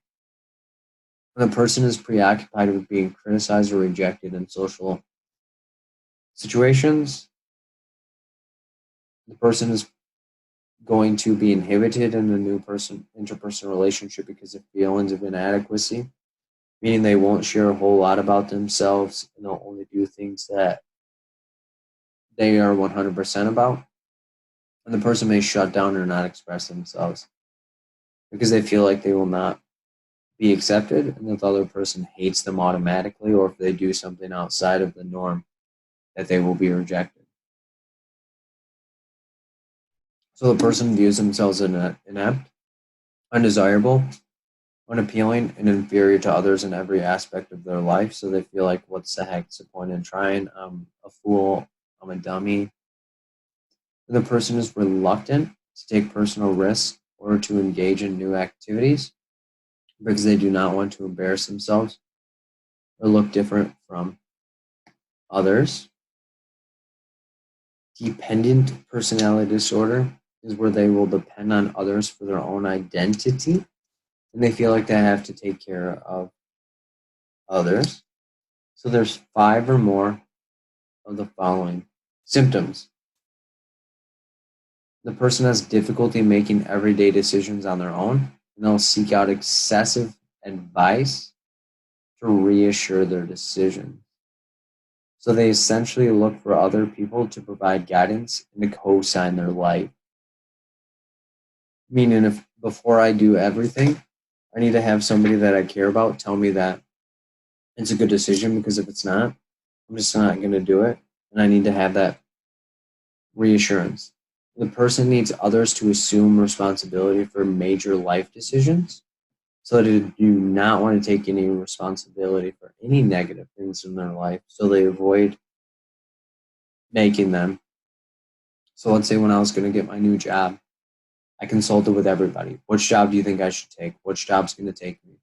When the person is preoccupied with being criticized or rejected in social situations, the person is going to be inhibited in a new interpersonal relationship because of feelings of inadequacy, meaning they won't share a whole lot about themselves and they'll only do things that they are 100% about. And the person may shut down or not express themselves because they feel like they will not be accepted and that the other person hates them automatically, or if they do something outside of the norm, that they will be rejected. So the person views themselves inept, undesirable, unappealing, and inferior to others in every aspect of their life. So they feel like, what's the heck's the point in trying? I'm a fool. I'm a dummy. And the person is reluctant to take personal risks or to engage in new activities because they do not want to embarrass themselves or look different from others. Dependent personality disorder is where they will depend on others for their own identity, and they feel like they have to take care of others. So there's 5 or more of the following symptoms. The person has difficulty making everyday decisions on their own, and they'll seek out excessive advice to reassure their decision. So they essentially look for other people to provide guidance and to co-sign their life. Meaning, if before I do everything, I need to have somebody that I care about tell me that it's a good decision, because if it's not, I'm just not going to do it. And I need to have that reassurance. The person needs others to assume responsibility for major life decisions, so they do not want to take any responsibility for any negative things in their life, so they avoid making them. So let's say when I was going to get my new job, I consulted with everybody. Which job do you think I should take? Which job's going to take me?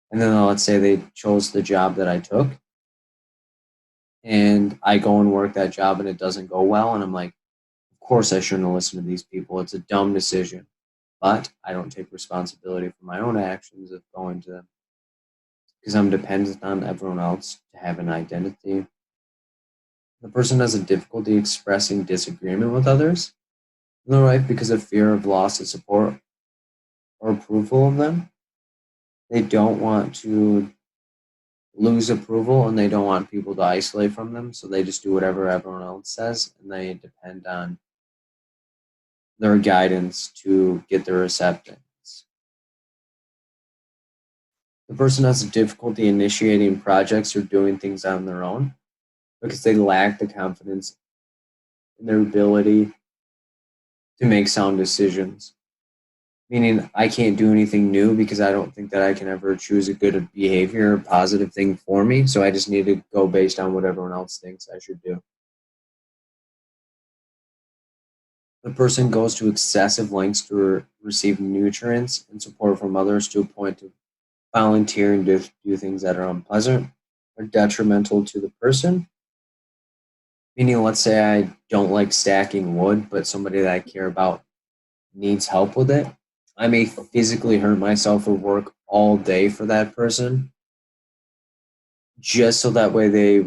And then let's say they chose the job that I took, and I go and work that job and it doesn't go well. And I'm like, of course I shouldn't have listened to these people. It's a dumb decision. But I don't take responsibility for my own actions of going to them because I'm dependent on everyone else to have an identity. The person has a difficulty expressing disagreement with others in their life because of fear of loss of support or approval of them. They don't want to lose approval and they don't want people to isolate from them, so they just do whatever everyone else says and they depend on their guidance to get their acceptance. The person has a difficulty initiating projects or doing things on their own because they lack the confidence in their ability to make sound decisions. Meaning, I can't do anything new because I don't think that I can ever choose a good behavior or positive thing for me. So I just need to go based on what everyone else thinks I should do. The person goes to excessive lengths to receive nutrients and support from others to a point of volunteering to do things that are unpleasant or detrimental to the person. Meaning, let's say I don't like stacking wood, but somebody that I care about needs help with it. I may physically hurt myself or work all day for that person just so that way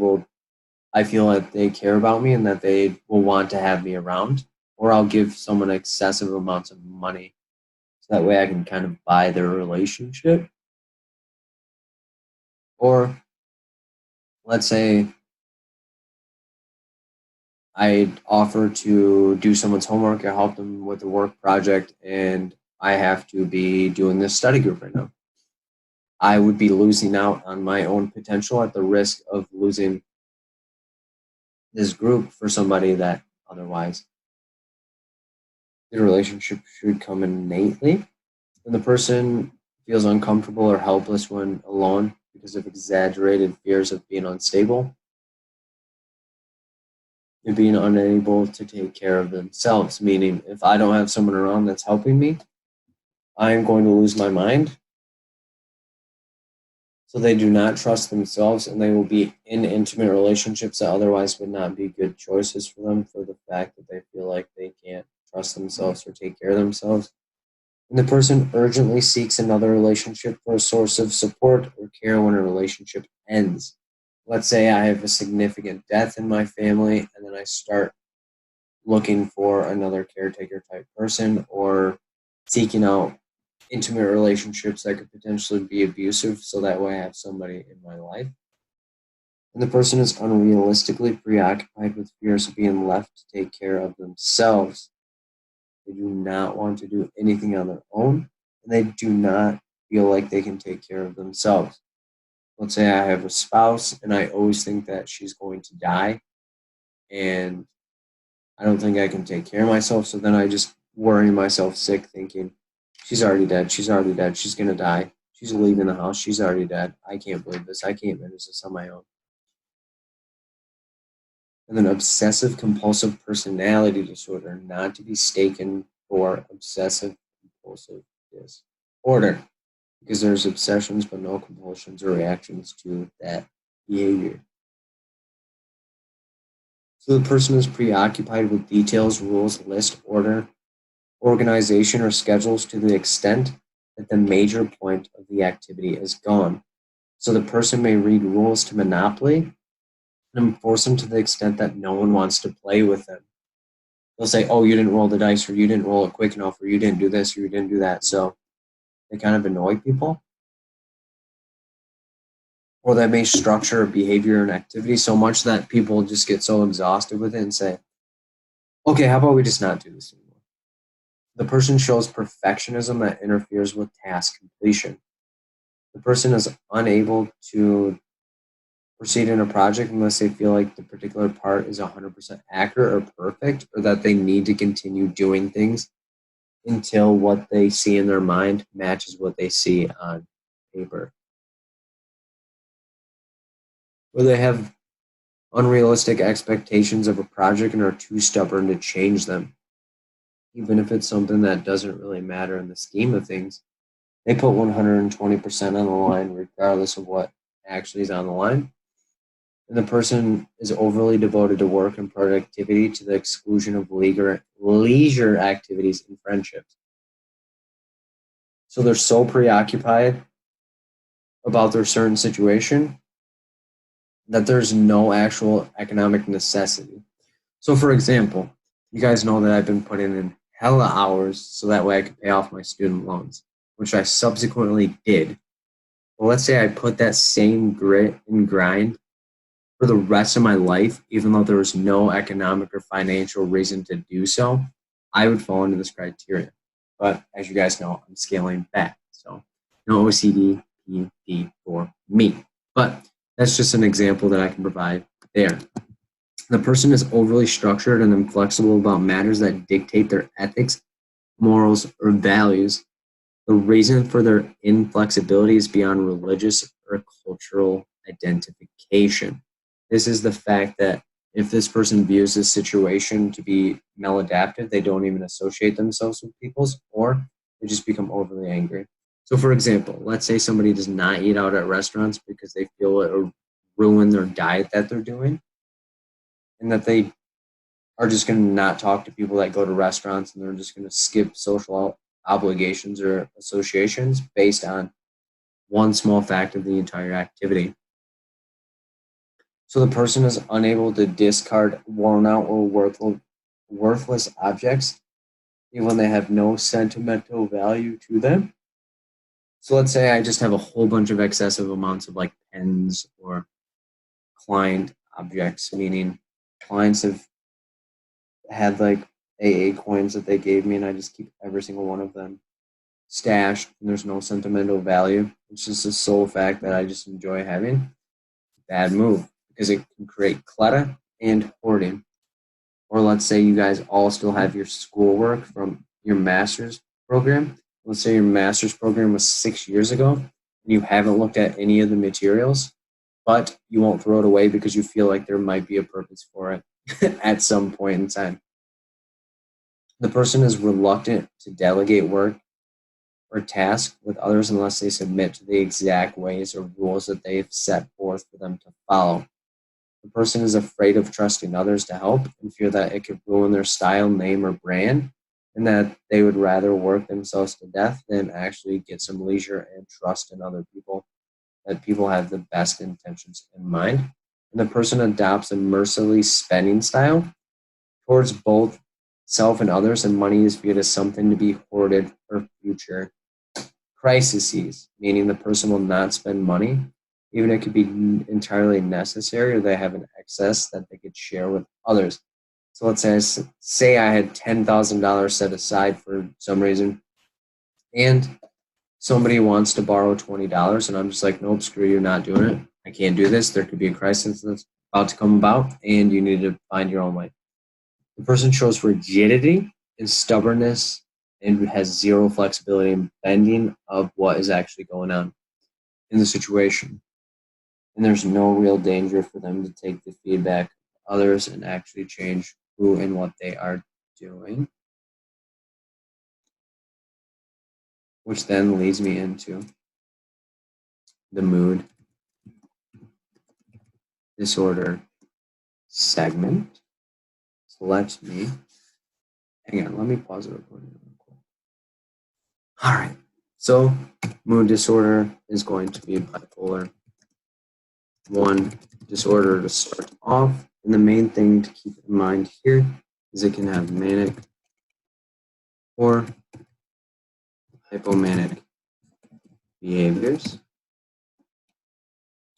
I feel like they care about me and that they will want to have me around. Or I'll give someone excessive amounts of money so that way I can kind of buy their relationship. Or let's say I offer to do someone's homework or help them with a work project, and I have to be doing this study group right now. I would be losing out on my own potential at the risk of losing this group for somebody that otherwise the relationship should come innately. When the person feels uncomfortable or helpless when alone because of exaggerated fears of being unstable and being unable to take care of themselves, meaning if I don't have someone around that's helping me, I am going to lose my mind. So they do not trust themselves and they will be in intimate relationships that otherwise would not be good choices for them for the fact that they feel like they can't trust themselves or take care of themselves. And the person urgently seeks another relationship for a source of support or care when a relationship ends. let's say I have a significant death in my family, and then I start looking for another caretaker type person or seeking out intimate relationships that could potentially be abusive, so that way I have somebody in my life. And the person is unrealistically preoccupied with fears of being left to take care of themselves. They do not want to do anything on their own, and they do not feel like they can take care of themselves. Let's say I have a spouse and I always think that she's going to die, and I don't think I can take care of myself, so then I just worry myself sick thinking, she's already dead, she's already dead, she's going to die, she's leaving the house, she's already dead, I can't believe this, I can't manage this on my own. And then obsessive compulsive personality disorder, not to be mistaken for obsessive compulsive disorder, because there's obsessions but no compulsions or reactions to that behavior. So the person is preoccupied with details, rules, list, order, organization, or schedules to the extent that the major point of the activity is gone. So the person may read rules to Monopoly and enforce them to the extent that no one wants to play with them. They'll say, oh, you didn't roll the dice, or you didn't roll it quick enough, or you didn't do this, or you didn't do that. So they kind of annoy people. Or they may structure behavior and activity so much that people just get so exhausted with it and say, okay, how about we just not do this anymore? The person shows perfectionism that interferes with task completion. The person is unable to proceed in a project unless they feel like the particular part is 100% accurate or perfect, or that they need to continue doing things until what they see in their mind matches what they see on paper. Or they have unrealistic expectations of a project and are too stubborn to change them. Even if it's something that doesn't really matter in the scheme of things, they put 120% on the line regardless of what actually is on the line. And the person is overly devoted to work and productivity to the exclusion of leisure activities and friendships. So they're so preoccupied about their certain situation that there's no actual economic necessity. So, for example, you guys know that I've been putting in hella hours so that way I could pay off my student loans, which I subsequently did. Well, let's say I put that same grit and grind for the rest of my life, even though there was no economic or financial reason to do so, I would fall into this criteria. But as you guys know, I'm scaling back. So no OCD, PD for me. But that's just an example that I can provide there. The person is overly structured and inflexible about matters that dictate their ethics, morals, or values. The reason for their inflexibility is beyond religious or cultural identification. This is the fact that if this person views this situation to be maladaptive, they don't even associate themselves with people's, or they just become overly angry. So, for example, let's say somebody does not eat out at restaurants because they feel it will ruin their diet that they're doing, and that they are just going to not talk to people that go to restaurants, and they're just going to skip social obligations or associations based on one small fact of the entire activity. So the person is unable to discard worn out or worthless objects, even when they have no sentimental value to them. So let's say I just have a whole bunch of excessive amounts of like pens or client objects, meaning clients have had like AA coins that they gave me, and I just keep every single one of them stashed, and there's no sentimental value. It's just a sole fact that I just enjoy having. Bad move, because it can create clutter and hoarding. Or let's say you guys all still have your schoolwork from your master's program. Let's say your master's program was 6 years ago, and you haven't looked at any of the materials, but you won't throw it away because you feel like there might be a purpose for it at some point in time. The person is reluctant to delegate work or task with others unless they submit to the exact ways or rules that they've set forth for them to follow. The person is afraid of trusting others to help and fear that it could ruin their style, name, or brand, and that they would rather work themselves to death than actually get some leisure and trust in other people. that people have the best intentions in mind. And the person adopts a merciless spending style towards both self and others, and money is viewed as something to be hoarded for future crises, meaning the person will not spend money, even if it could be entirely necessary or they have an excess that they could share with others. So let's say I had $10,000 set aside for some reason, and somebody wants to borrow $20, and I'm just like, nope, screw you, not doing it. I can't do this. There could be a crisis that's about to come about, and you need to find your own way. The person shows rigidity and stubbornness and has zero flexibility and bending of what is actually going on in the situation. And there's no real danger for them to take the feedback of others and actually change who and what they are doing. Which then leads me into the mood disorder segment. So let me, hang on, let me pause the recording. All right, so mood disorder is going to be bipolar 1 disorder to start off. And the main thing to keep in mind here is it can have manic or hypomanic behaviors.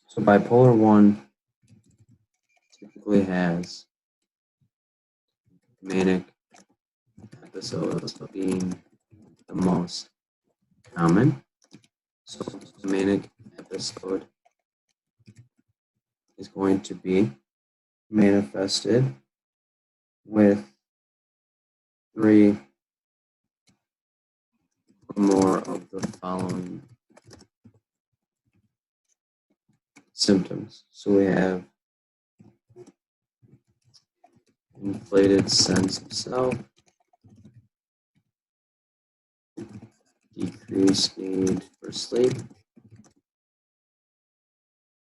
So bipolar 1 typically has manic episodes being the most common. So a manic episode is going to be manifested with 3 or more of the following symptoms. So we have inflated sense of self, decreased need for sleep,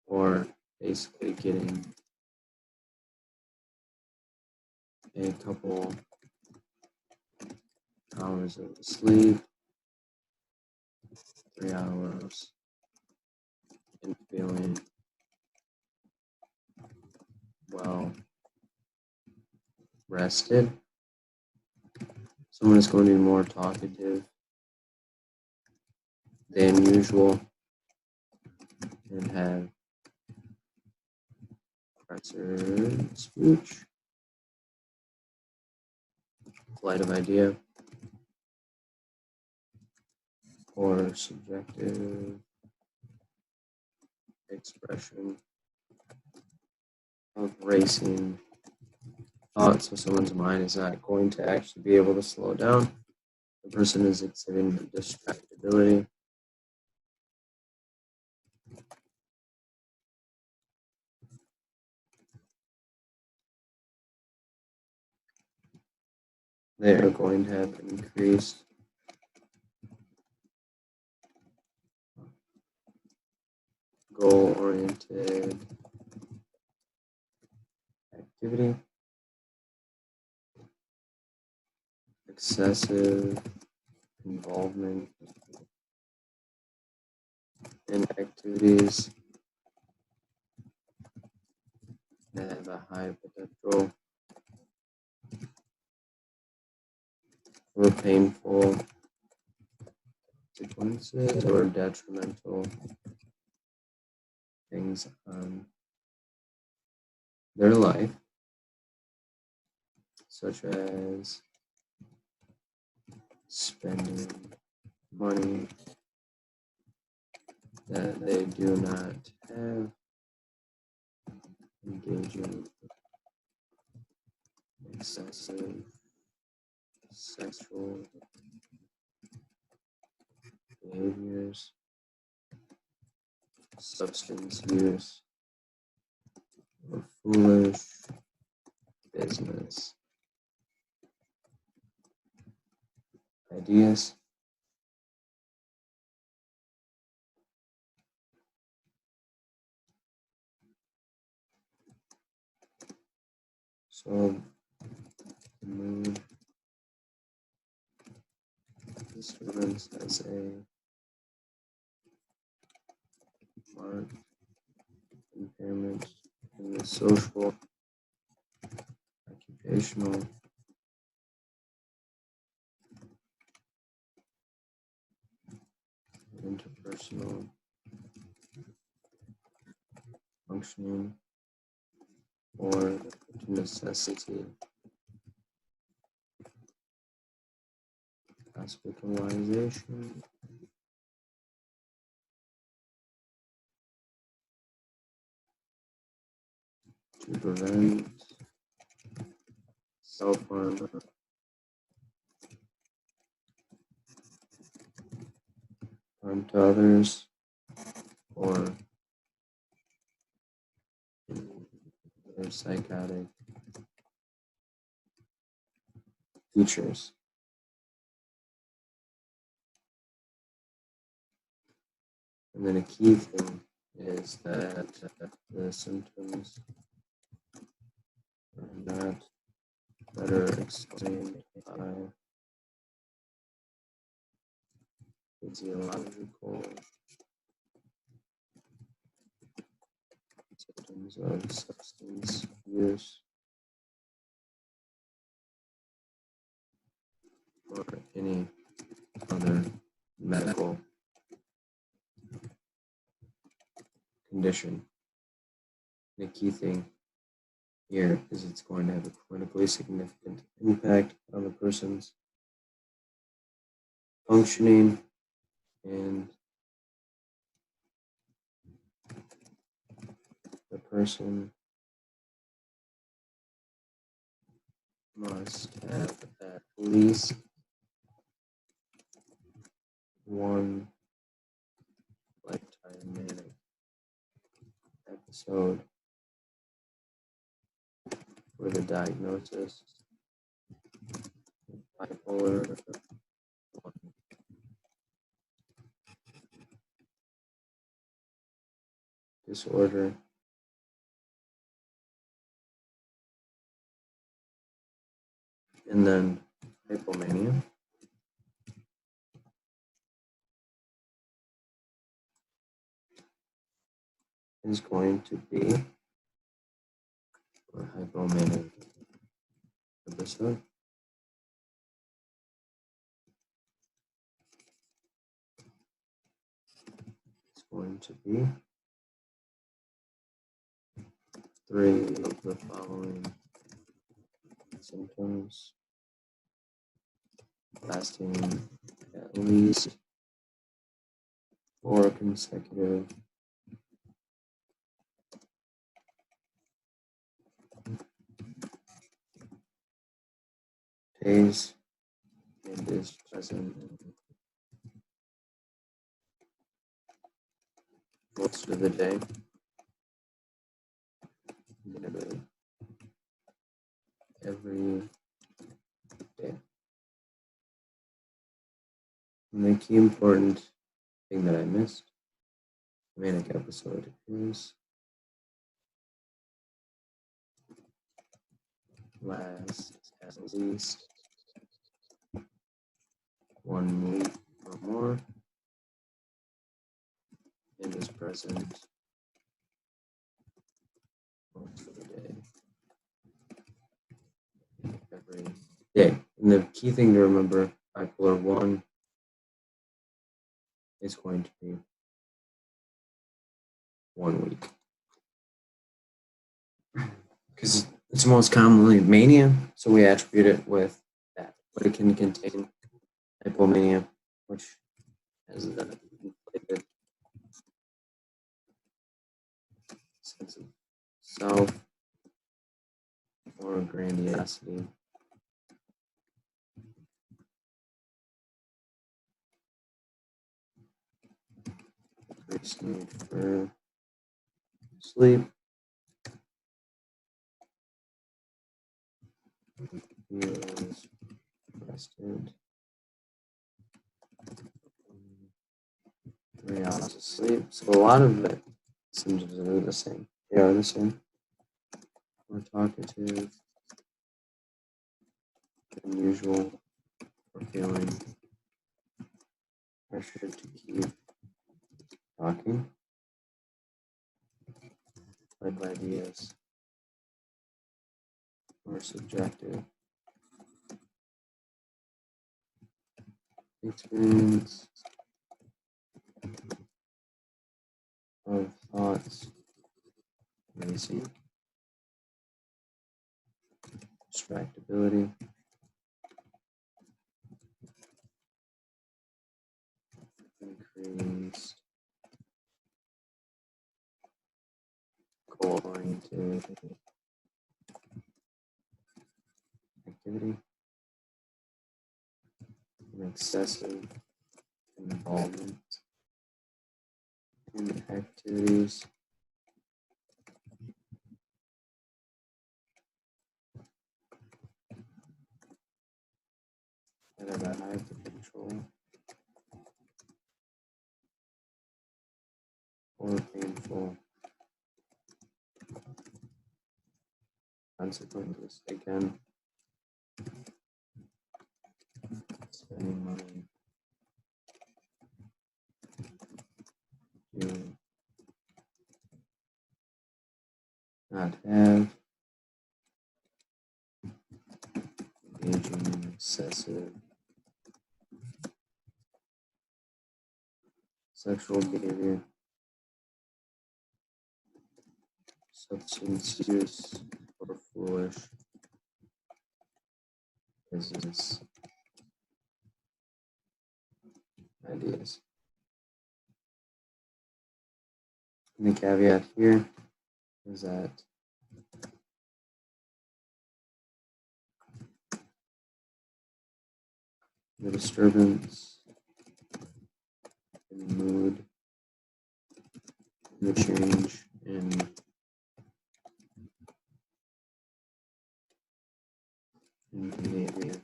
or basically getting a couple hours of sleep, 3 hours, and feeling well rested. Someone is going to be more talkative than usual and have pressured speech, flight of idea, or subjective expression of racing thoughts. So someone's mind is not going to actually be able to slow down. The person is exhibiting distractibility. They are going to have increased goal-oriented activity, excessive involvement in activities that have a high potential for painful consequences or detrimental things on their life, such as spending money that they do not have, engaging in excessive sexual behaviors, substance use, or foolish business ideas. So the mood disturbance has a marked impairment in the social, occupational, interpersonal, functioning, or necessity, hospitalization, to prevent self-harm, harm to others, or their psychotic features. And then a key thing is that the symptoms are not better explained by physiological symptoms of substance use or any other medical condition. The key thing here is it's going to have a clinically significant impact on the person's functioning, and the person must have at least one lifetime manic episode for the diagnosis of bipolar disorder. And then hypomania is going to be a hypomanic episode. It's going to be 3 of the following symptoms lasting at least 4 consecutive days and is present most of the day. Every day. And the key important thing that I missed, manic episode, is lasts at least 1 week or more and is present most of the day. Every day. And the key thing to remember, bipolar 1 is going to be 1 week. Because it's most commonly mania, so we attribute it with that. But it can contain hypomania, which has the inflated sense of self or grandiosity. Increased need for sleep. Feels rested. 3 hours of sleep. So a lot of the symptoms are the same. They are the same. More talkative, unusual, or feeling pressure to keep talking. type ideas or subjective experience of thoughts raising distractibility, increased goal-oriented activity, and excessive involvement in activities that have a high potential or painful consequences. Again, spending money to not have, engaging in excessive sexual behavior, substance use, or foolish business ideas. And the caveat here is that the disturbance in mood, the change in behavior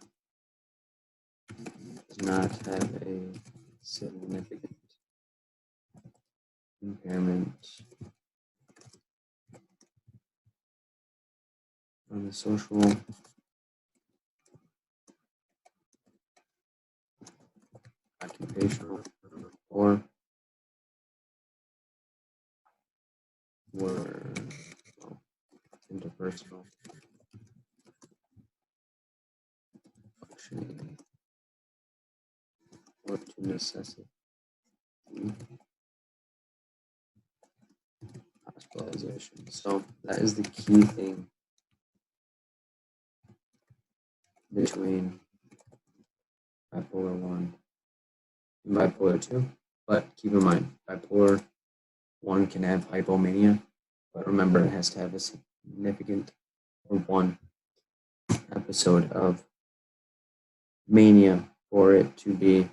does not have a significant impairment on the social, occupational, or interpersonal functioning or to necessity hospitalization. So that is the key thing between bipolar 1 and bipolar 2. But keep in mind, bipolar 1 can have hypomania, but remember it has to have a significant or one episode of mania for it to be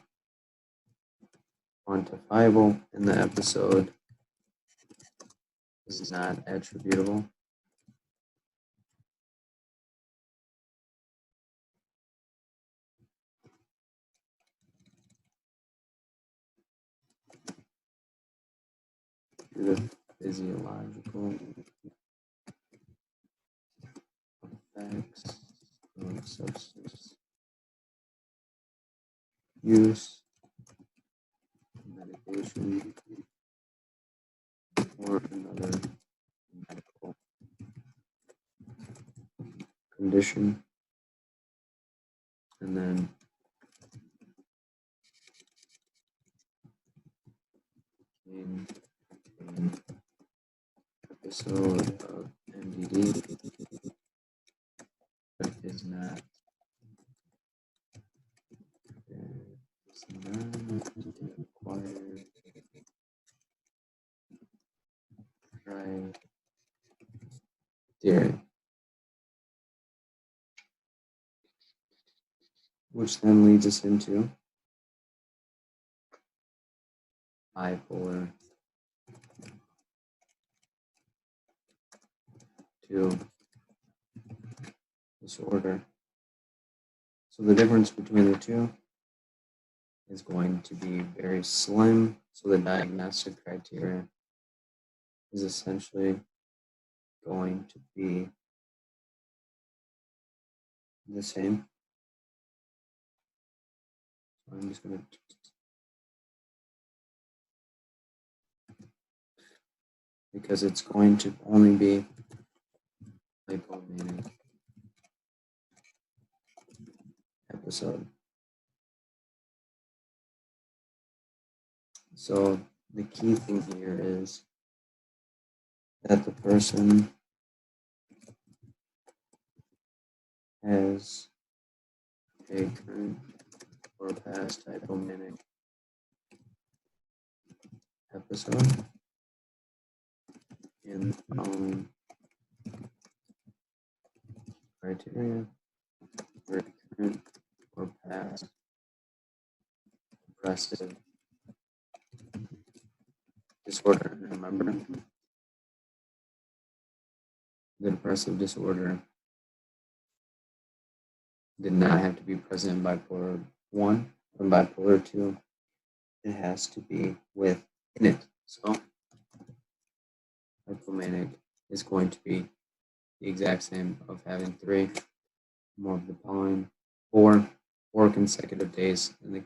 quantifiable, and the episode is not attributable to the physiological effects of substance use, medication, or another medical condition. And then in an episode of MDD that is not required criteria, which then leads us into bipolar 2 disorder. So the difference between the two is going to be very slim. So the diagnostic criteria is essentially going to be the same. So I'm just going to because it's going to only be hypomanic episode. So the key thing here is that the person has a current or past hypomanic episode in the following criteria: recurrent or past depressive disorder. Remember, the depressive disorder did not have to be present in bipolar 1 or bipolar 2. It has to be within it. So hypomanic is going to be the exact same of having 3 more of the following 4 consecutive days. And the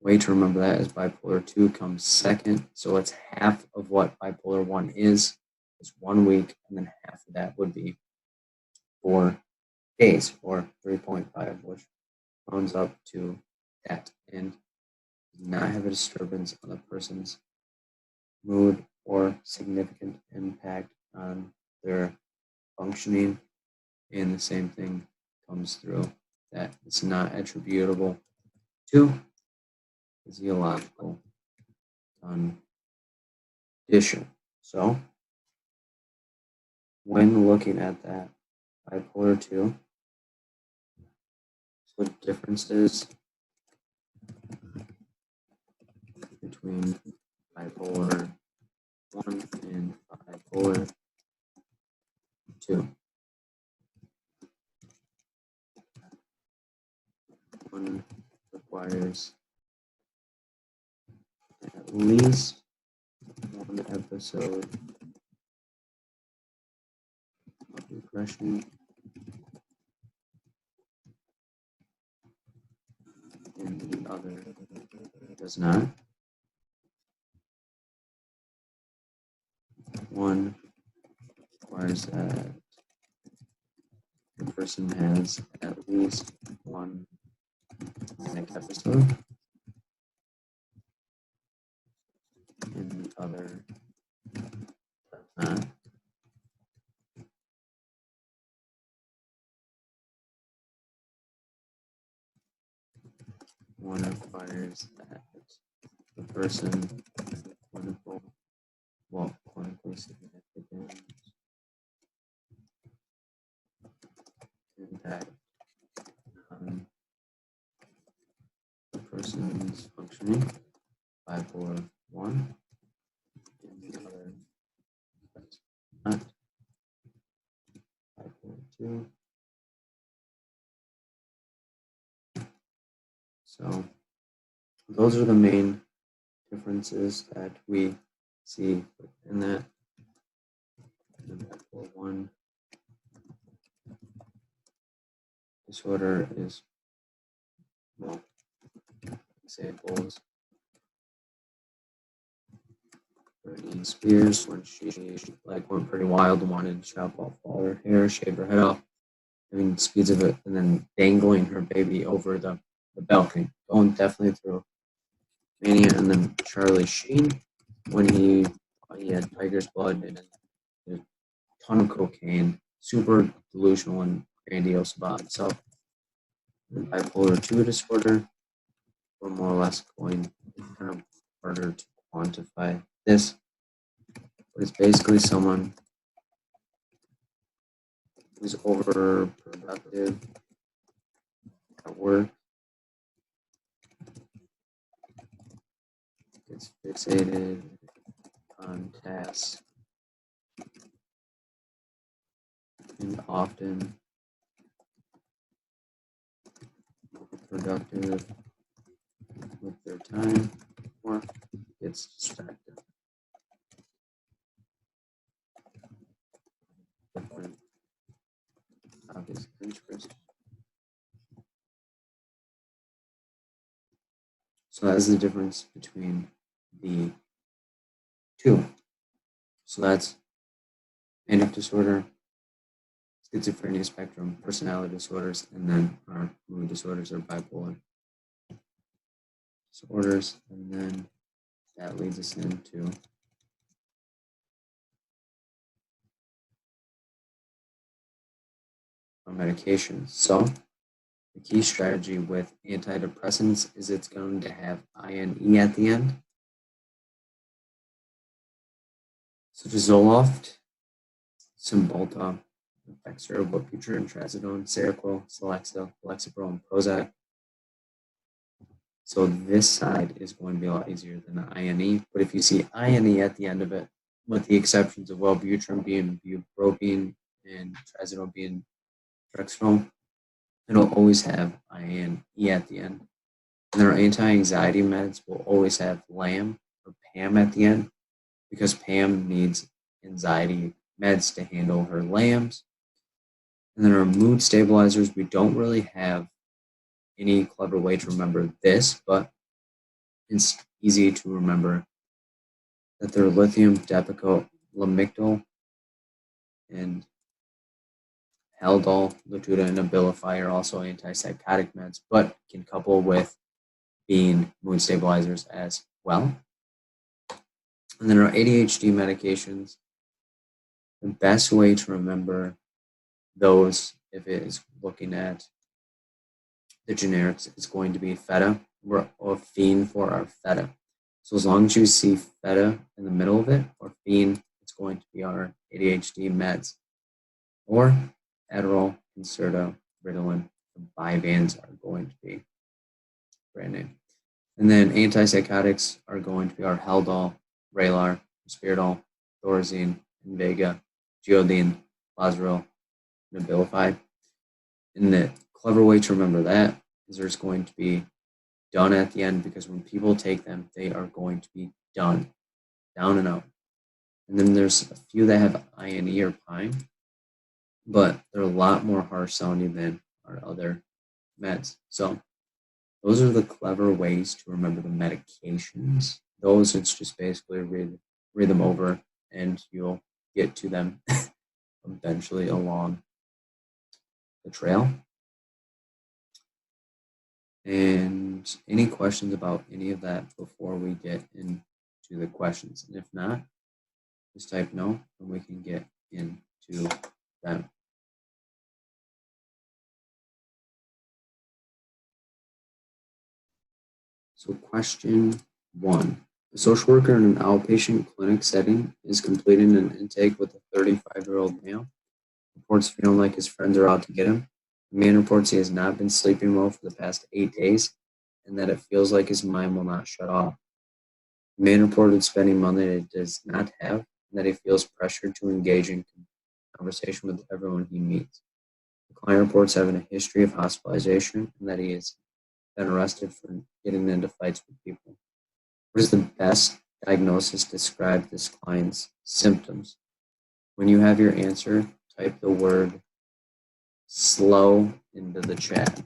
way to remember that is bipolar 2 comes second. So it's half of what bipolar 1 is. It's 1 week, and then half of that would be 4 days, or 3.5, which rounds up to that, and does not have a disturbance on the person's mood or significant impact on their functioning. And the same thing comes through, that it's not attributable to physiological condition. So when looking at that bipolar 2, so the differences between bipolar 1 and bipolar 2. 1 requires at least 1 episode of depression, and the other does not. 1 requires that the person has at least 1 manic episode, and the other does not. 1 requires that the person has a clinically significant impact on the person's functioning, bipolar 1, and the other does not, bipolar 2. So those are the main differences that we see in that. And bipolar 1 disorder is, well, examples. Britney Spears, when she went pretty wild and wanted to chop off all her hair, shave her head off, having speeds of it, and then dangling her baby over the balcony, going definitely through mania. And then Charlie Sheen, when he had tiger's blood and a ton of cocaine, super delusional and grandiose about himself. And bipolar 2 disorder, we're more or less going kind of harder to quantify this, but it's basically someone who's overproductive at work, gets fixated on tasks, and often productive with their time, or gets distracted. Different topics of interest. So that's the difference between the two. So that's panic disorder, schizophrenia spectrum, personality disorders, and then our mood disorders or bipolar disorders. And then that leads us into our medications. So the key strategy with antidepressants is it's going to have INE at the end, such as Zoloft, Cymbalta, Effexor, Wellbutrin, Trazodone, Seroquel, Celexa, Lexapro, and Prozac. So this side is going to be a lot easier than the INE, but if you see INE at the end of it, with the exceptions of Wellbutrin being bupropion and Trazodone being Trexanol, it'll always have INE at the end. And our anti-anxiety meds will always have LAM or PAM at the end because Pam needs anxiety meds to handle her LAMs. And then our mood stabilizers, we don't really have any clever way to remember this, but it's easy to remember that they're lithium, Depakote, Lamictal, and Haldol, Latuda, and Abilify are also antipsychotic meds, but can couple with being mood stabilizers as well. And then our ADHD medications, the best way to remember those, if it is looking at the generics, is going to be Feta or Fiend for our Feta. So as long as you see Feta in the middle of it or Fiend, it's going to be our ADHD meds. Or Adderall, Concerta, Ritalin, the Vyvanse are going to be brand name. And then antipsychotics are going to be our Haldol, Vraylar, Risperdal, Thorazine, Invega, Geodine, Lazeril, and Abilify. And the clever way to remember that is there's going to be done at the end because when people take them, they are going to be done, down and out. And then there's a few that have INE or Pine, but they're a lot more harsh sounding than our other meds. So those are the clever ways to remember the medications. Those, it's just basically read them over and you'll get to them eventually along the trail. And any questions about any of that before we get into the questions? And if not, just type no and we can get into them. So question 1. A social worker in an outpatient clinic setting is completing an intake with a 35-year-old male. Reports feeling like his friends are out to get him. The man reports he has not been sleeping well for the past 8 days and that it feels like his mind will not shut off. The man reported spending money that he does not have and that he feels pressured to engage in conversation with everyone he meets. The client reports having a history of hospitalization and that he has been arrested for getting into fights with people. What is the best diagnosis to describe this client's symptoms? When you have your answer, type the word slow into the chat.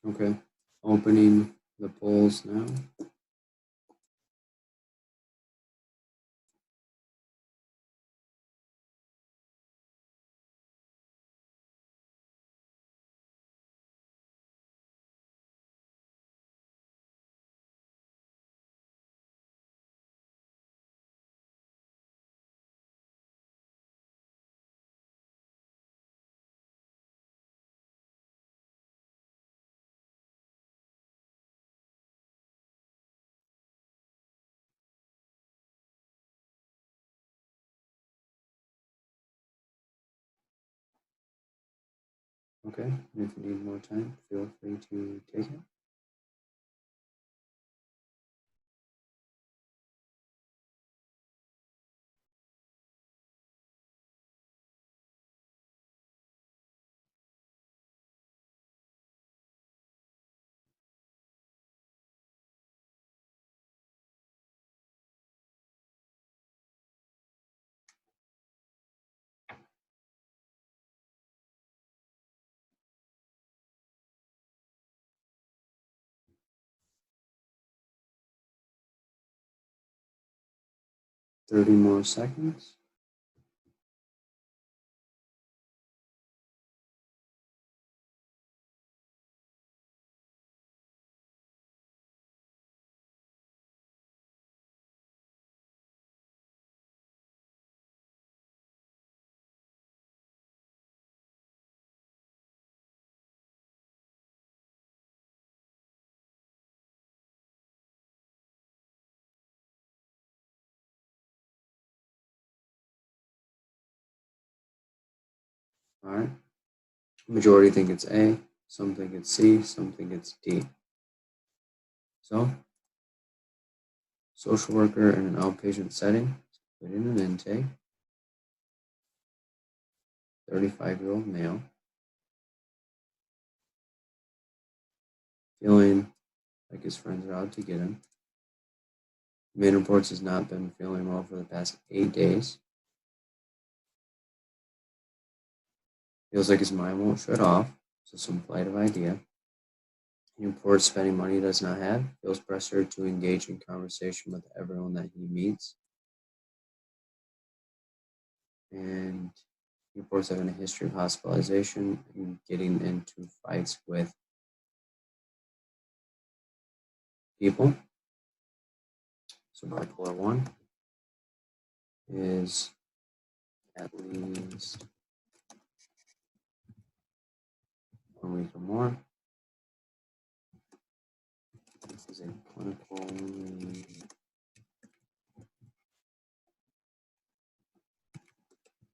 Okay, opening the polls now. Okay, and if you need more time, feel free to take it. Thirty more seconds. All right. Majority think it's A, some think it's C, some think it's D. So, social worker in an outpatient setting, put in an intake, 35-year-old male, feeling like his friends are out to get him. Man reports has not been feeling well for the past 8 days. Feels like his mind won't shut off, so some flight of idea. He reports spending money he does not have, feels pressure to engage in conversation with everyone that he meets. And he reports having a history of hospitalization and getting into fights with people. So bipolar 1 is at least 1 week or more. This is a clinical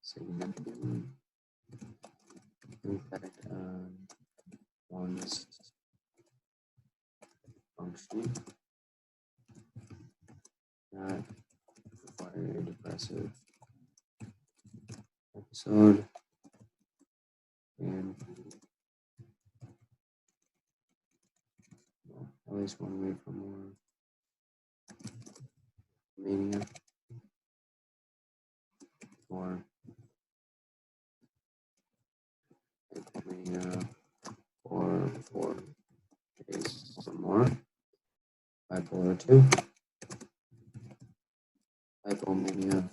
significant impact on one's functioning, not require a depressive episode, and at least 1 week or more mania or mania for 4 days or more. Bipolar 2, hypomania,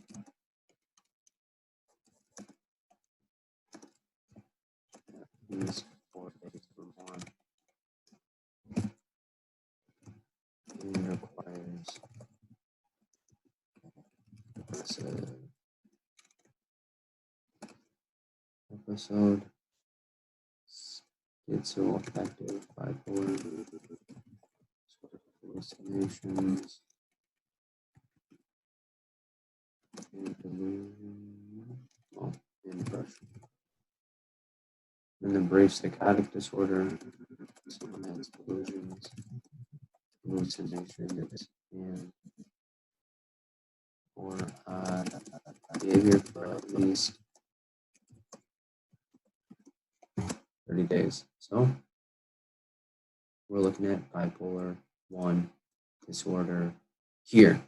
at least 4 days or more, and requires depressive episode. Schizoaffective bipolar hallucinations and delusion, and depression. And the brief psychotic disorder, someone has delusions, hallucinations, and or behavior for at least 30 days. So we're looking at bipolar 1 disorder here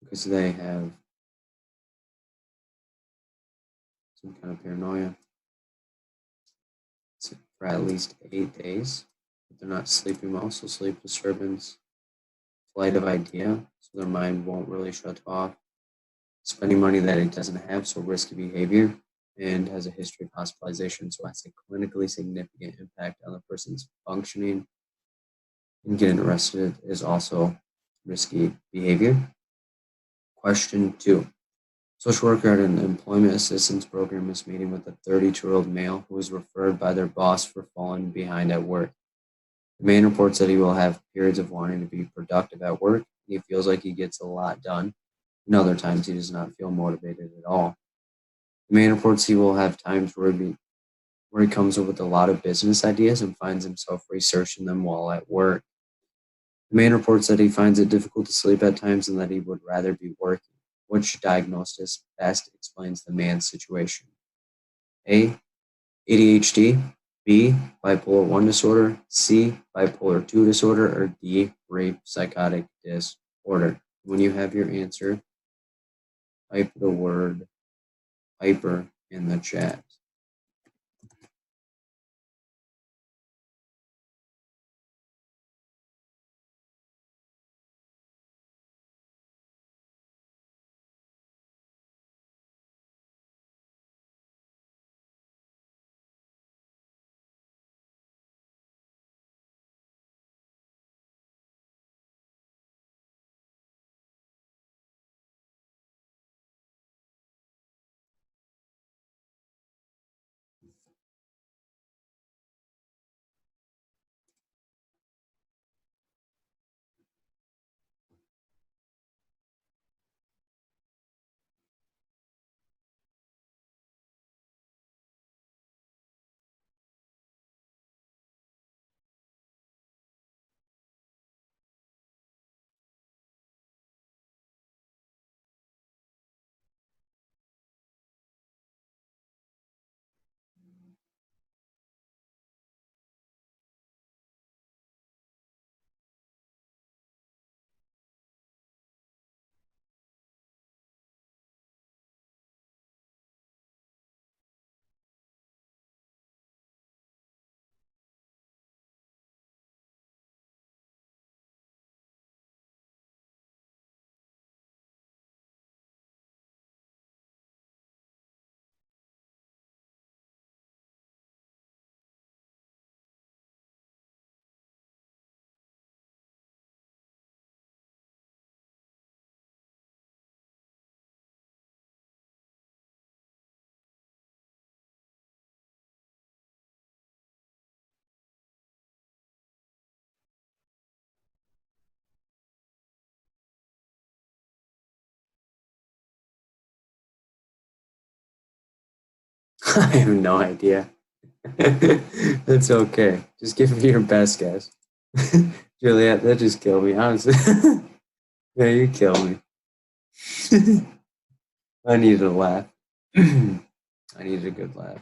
because they have some kind of paranoia for at least 8 days. But they're not sleeping well, so sleep disturbance, flight of idea, so their mind won't really shut off, spending money that it doesn't have, so risky behavior, and has a history of hospitalization, so has a clinically significant impact on the person's functioning. And getting arrested is also risky behavior. Question 2. Social worker at an employment assistance program is meeting with a 32-year-old male who was referred by their boss for falling behind at work. The man reports that he will have periods of wanting to be productive at work. He feels like he gets a lot done, and other times he does not feel motivated at all. The man reports he will have times where where he comes up with a lot of business ideas and finds himself researching them while at work. The man reports that he finds it difficult to sleep at times and that he would rather be working. Which diagnosis best explains the man's situation? A. ADHD, B. Bipolar 1 disorder, C. Bipolar 2 disorder, or D. Rape psychotic disorder. When you have your answer, type the word hyper in the chat. I have no idea. That's okay. Just give me your best guess. Juliet, that just killed me, honestly. Yeah, you killed me. I needed a laugh. I needed a good laugh.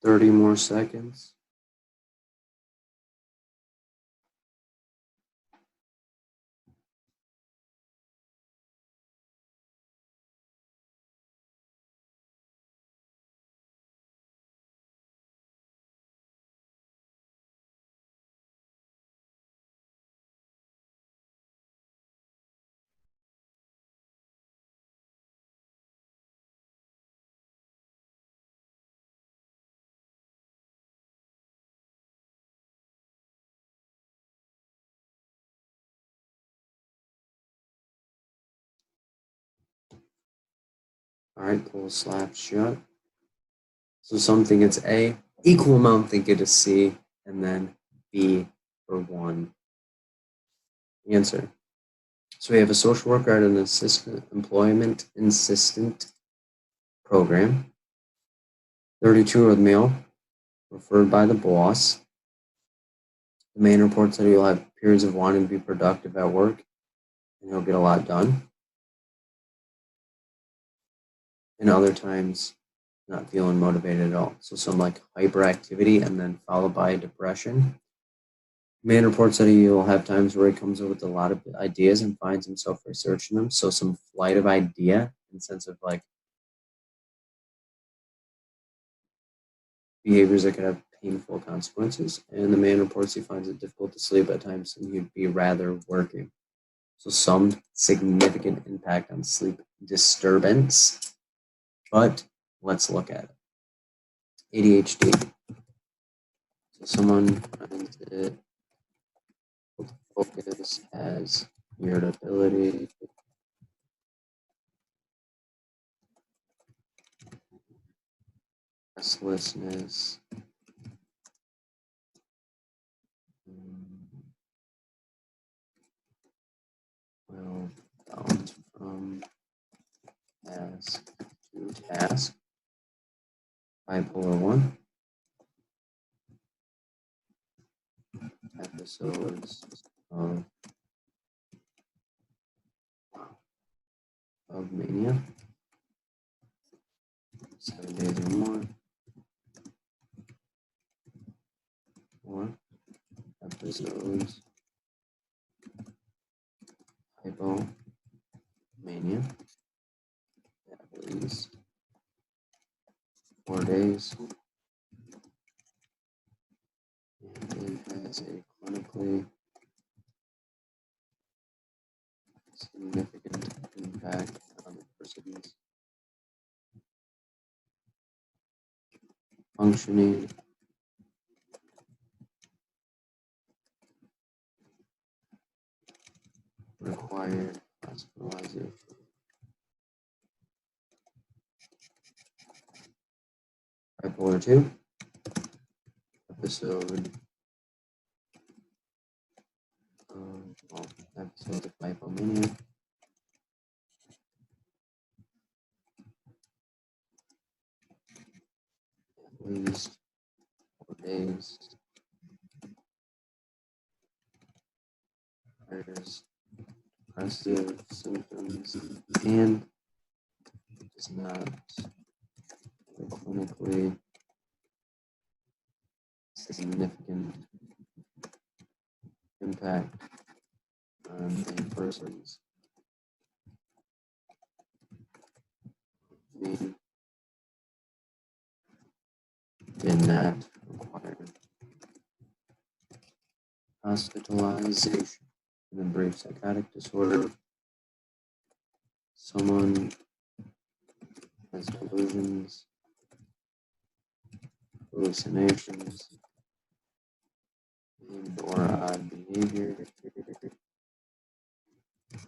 Thirty more seconds. All right, pull slap shut. So some think it's A, equal amount think it is C, and then B for one answer. So we have a social worker at an assistant employment assistant program. 32-year-old male, referred by the boss. The man reports that he'll have periods of wanting to be productive at work and he'll get a lot done. And other times, not feeling motivated at all. So some like hyperactivity and then followed by depression. Man reports that he'll have times where he comes up with a lot of ideas and finds himself researching them. So some flight of idea in the sense of like behaviors that could have painful consequences. And the man reports he finds it difficult to sleep at times and he'd be rather working. So some significant impact on sleep disturbance. But let's look at it. ADHD. So someone finds it focus, has irritability, restlessness, will bounce from task to task. Bipolar 1, episodes of, of mania, 7 days or more, or episodes hypomania, at least 4 days, and it has a clinically significant impact on the person's functioning, required hospitalization. Bipolar 2, episode episodes of hypomania, at least 4 days, requires depressive symptoms, and does not have a clinically significant impact on a person's being, did not require hospitalization. In a brief psychotic disorder, someone has delusions, hallucinations, and or odd behavior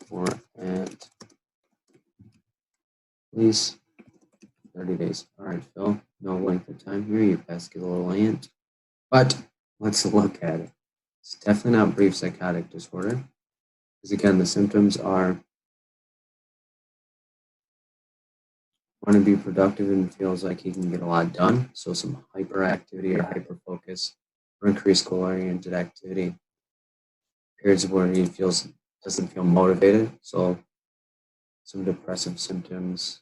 for at least 30 days. All right, Phil, no length of time here. You pesky little ant. But let's look at it. It's definitely not brief psychotic disorder. Because again, the symptoms are want to be productive and feels like he can get a lot done. So some hyperactivity or hyperfocus or increased goal-oriented activity. Periods where he doesn't feel motivated. So some depressive symptoms,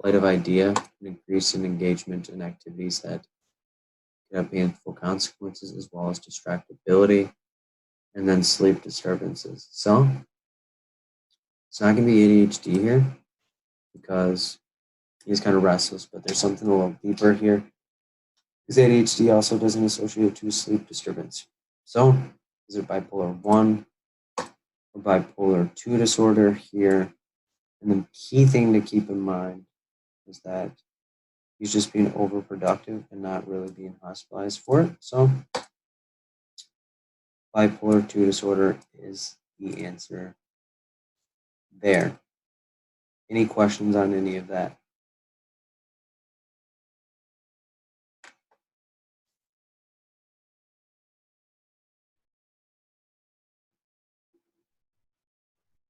flight of idea, an increase in engagement in activities that could have painful consequences, as well as distractibility, and then sleep disturbances. So it's not going to be ADHD here because he's kind of restless, but there's something a little deeper here because ADHD also doesn't associate to sleep disturbance. So is it bipolar 1 or bipolar 2 disorder here? And the key thing to keep in mind is that he's just being overproductive and not really being hospitalized for it. So bipolar 2 disorder is the answer there. Any questions on any of that?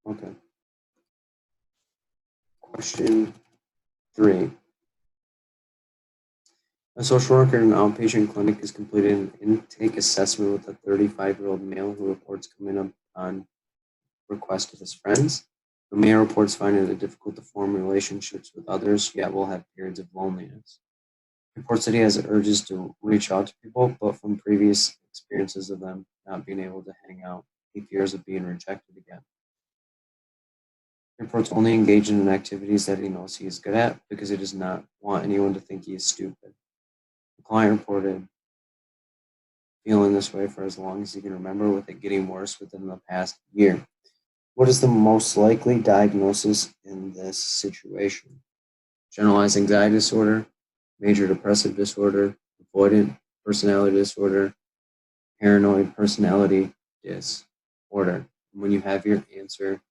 Okay. Question 3. A social worker in an outpatient clinic has completed an intake assessment with a 35-year-old male who reports coming up on request of his friends. The male reports finding it difficult to form relationships with others, yet will have periods of loneliness. Reports that he has urges to reach out to people, but from previous experiences of them not being able to hang out, he fears of being rejected again. Reports only engaging in activities that he knows he is good at because he does not want anyone to think he is stupid. The client reported feeling this way for as long as he can remember, with it getting worse within the past year. What is the most likely diagnosis in this situation? Generalized anxiety disorder, major depressive disorder, avoidant personality disorder, paranoid personality disorder. When you have your answer,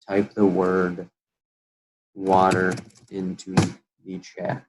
type the word water into the chat.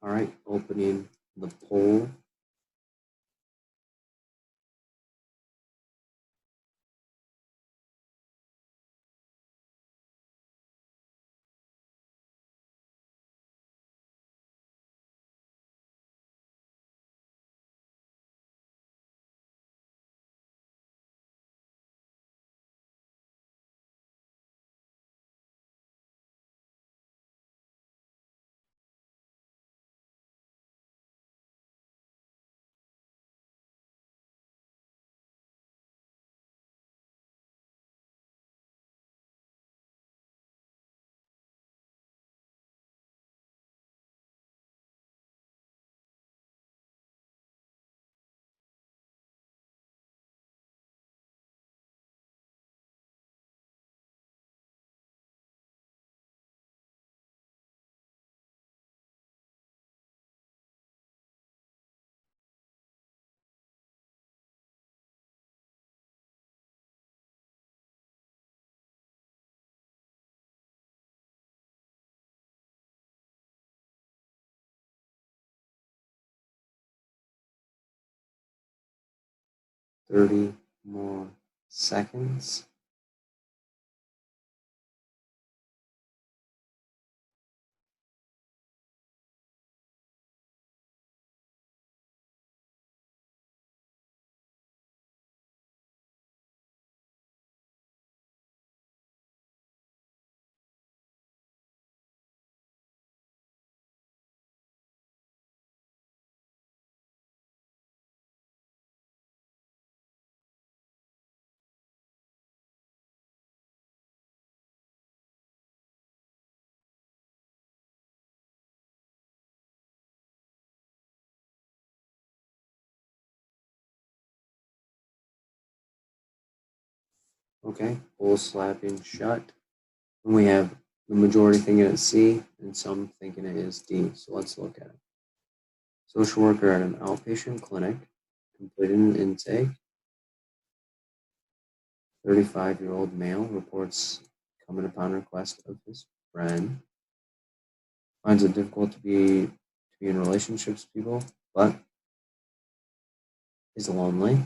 All right, opening the poll. Thirty more seconds. Okay, poll slapping shut. And we have the majority thinking it's C and some thinking it is D. So let's look at it. Social worker at an outpatient clinic completed an intake. 35-year-old male reports coming upon request of his friend. Finds it difficult to be in relationships with people, but is lonely.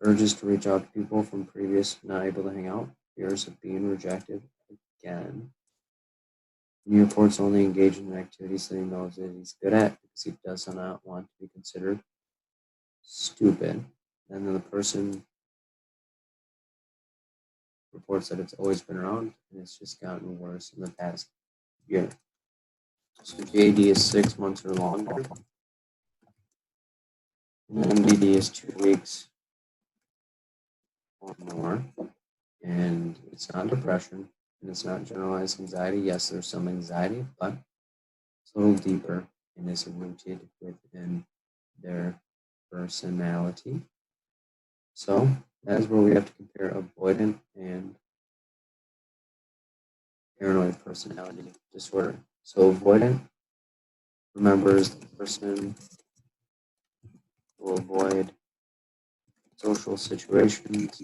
Urges to reach out to people from previous not able to hang out. Fears of being rejected again. He reports only engaging in activities that he knows that he's good at because he does not want to be considered stupid. And then the person reports that it's always been around and it's just gotten worse in the past year. So JD is 6 months or longer. And MDD is 2 weeks or more. And it's not depression and it's not generalized anxiety. Yes, there's some anxiety, but it's a little deeper and is rooted within their personality. So that is where we have to compare avoidant and paranoid personality disorder. So avoidant remembers the person will avoid social situations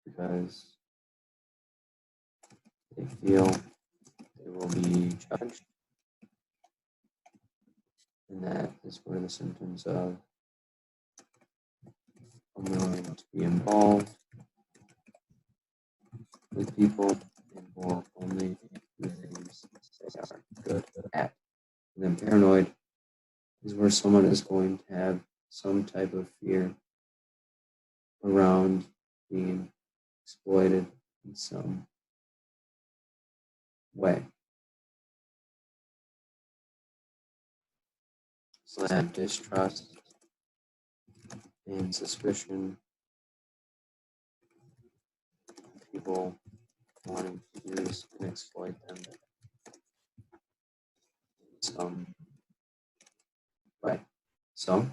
because they feel they will be judged. And that is where the symptoms of unwilling to be involved with people involve only in things they are good at. And then paranoid is where someone is going to have some type of fear around being exploited in some way. So that distrust and suspicion of people wanting to use and exploit them in some way. So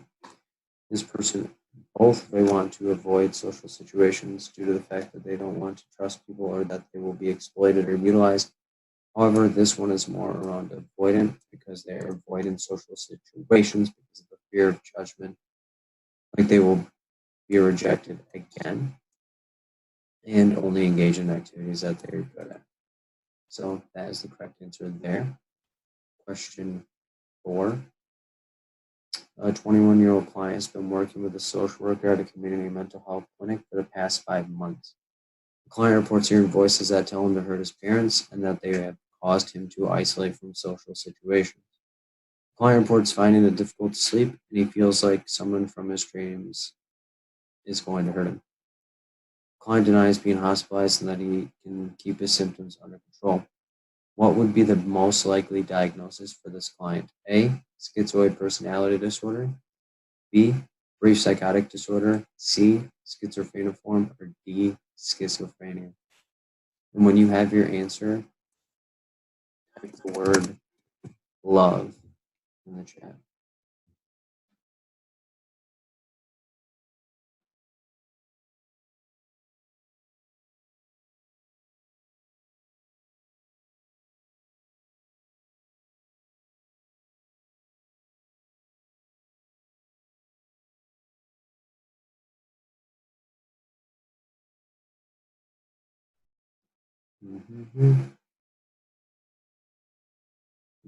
this person, both they want to avoid social situations due to the fact that they don't want to trust people or that they will be exploited or utilized. However, this one is more around avoidant because they are avoiding social situations because of the fear of judgment, like they will be rejected again, and only engage in activities that they're good at. So that is the correct answer there. Question 4. A 21-year-old client has been working with a social worker at a community mental health clinic for the past 5 months. The client reports hearing voices that tell him to hurt his parents and that they have caused him to isolate from social situations. The client reports finding it difficult to sleep, and he feels like someone from his dreams is going to hurt him. The client denies being hospitalized and that he can keep his symptoms under control. What would be the most likely diagnosis for this client? A. Schizoid personality disorder. B. Brief psychotic disorder. C. Schizophrenia form. Or D. Schizophrenia. And when you have your answer, type the word love in the chat. Mm-hmm.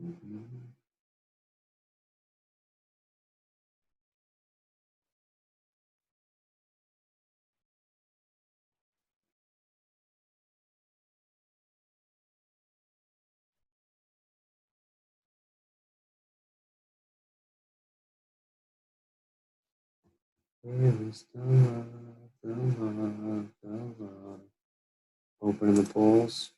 Mm-hmm. It is the love, the love, the love. Open the polls.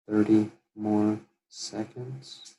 30 more seconds.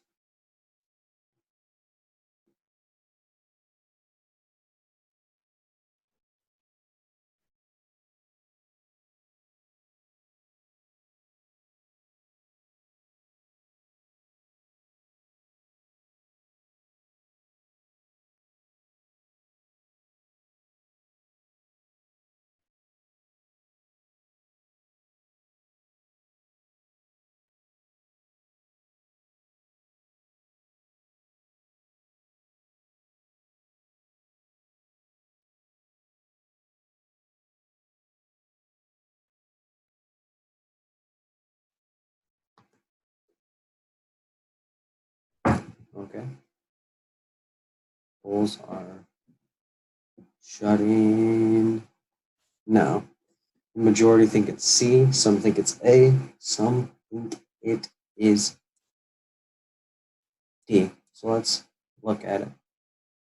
Okay. Polls are shutting now. The majority think it's C, some think it's A, some think it is D. So let's look at it.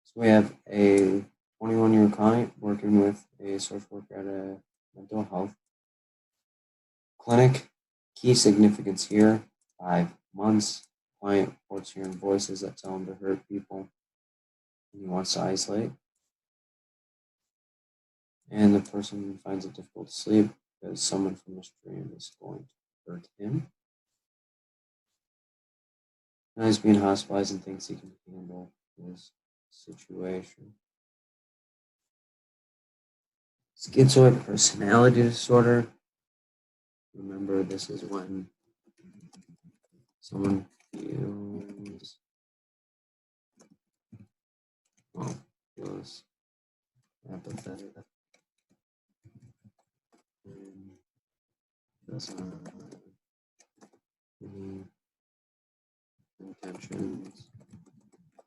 So we have a 21-year client working with a social worker at a mental health clinic. Key significance here, 5 months. Client reports hearing voices that tell him to hurt people, and he wants to isolate. And the person finds it difficult to sleep because someone from this dream is going to hurt him. Now he's being hospitalized and thinks he can handle his situation. Schizoid personality disorder. Remember, this is when someone feels apathetic and doesn't have any intentions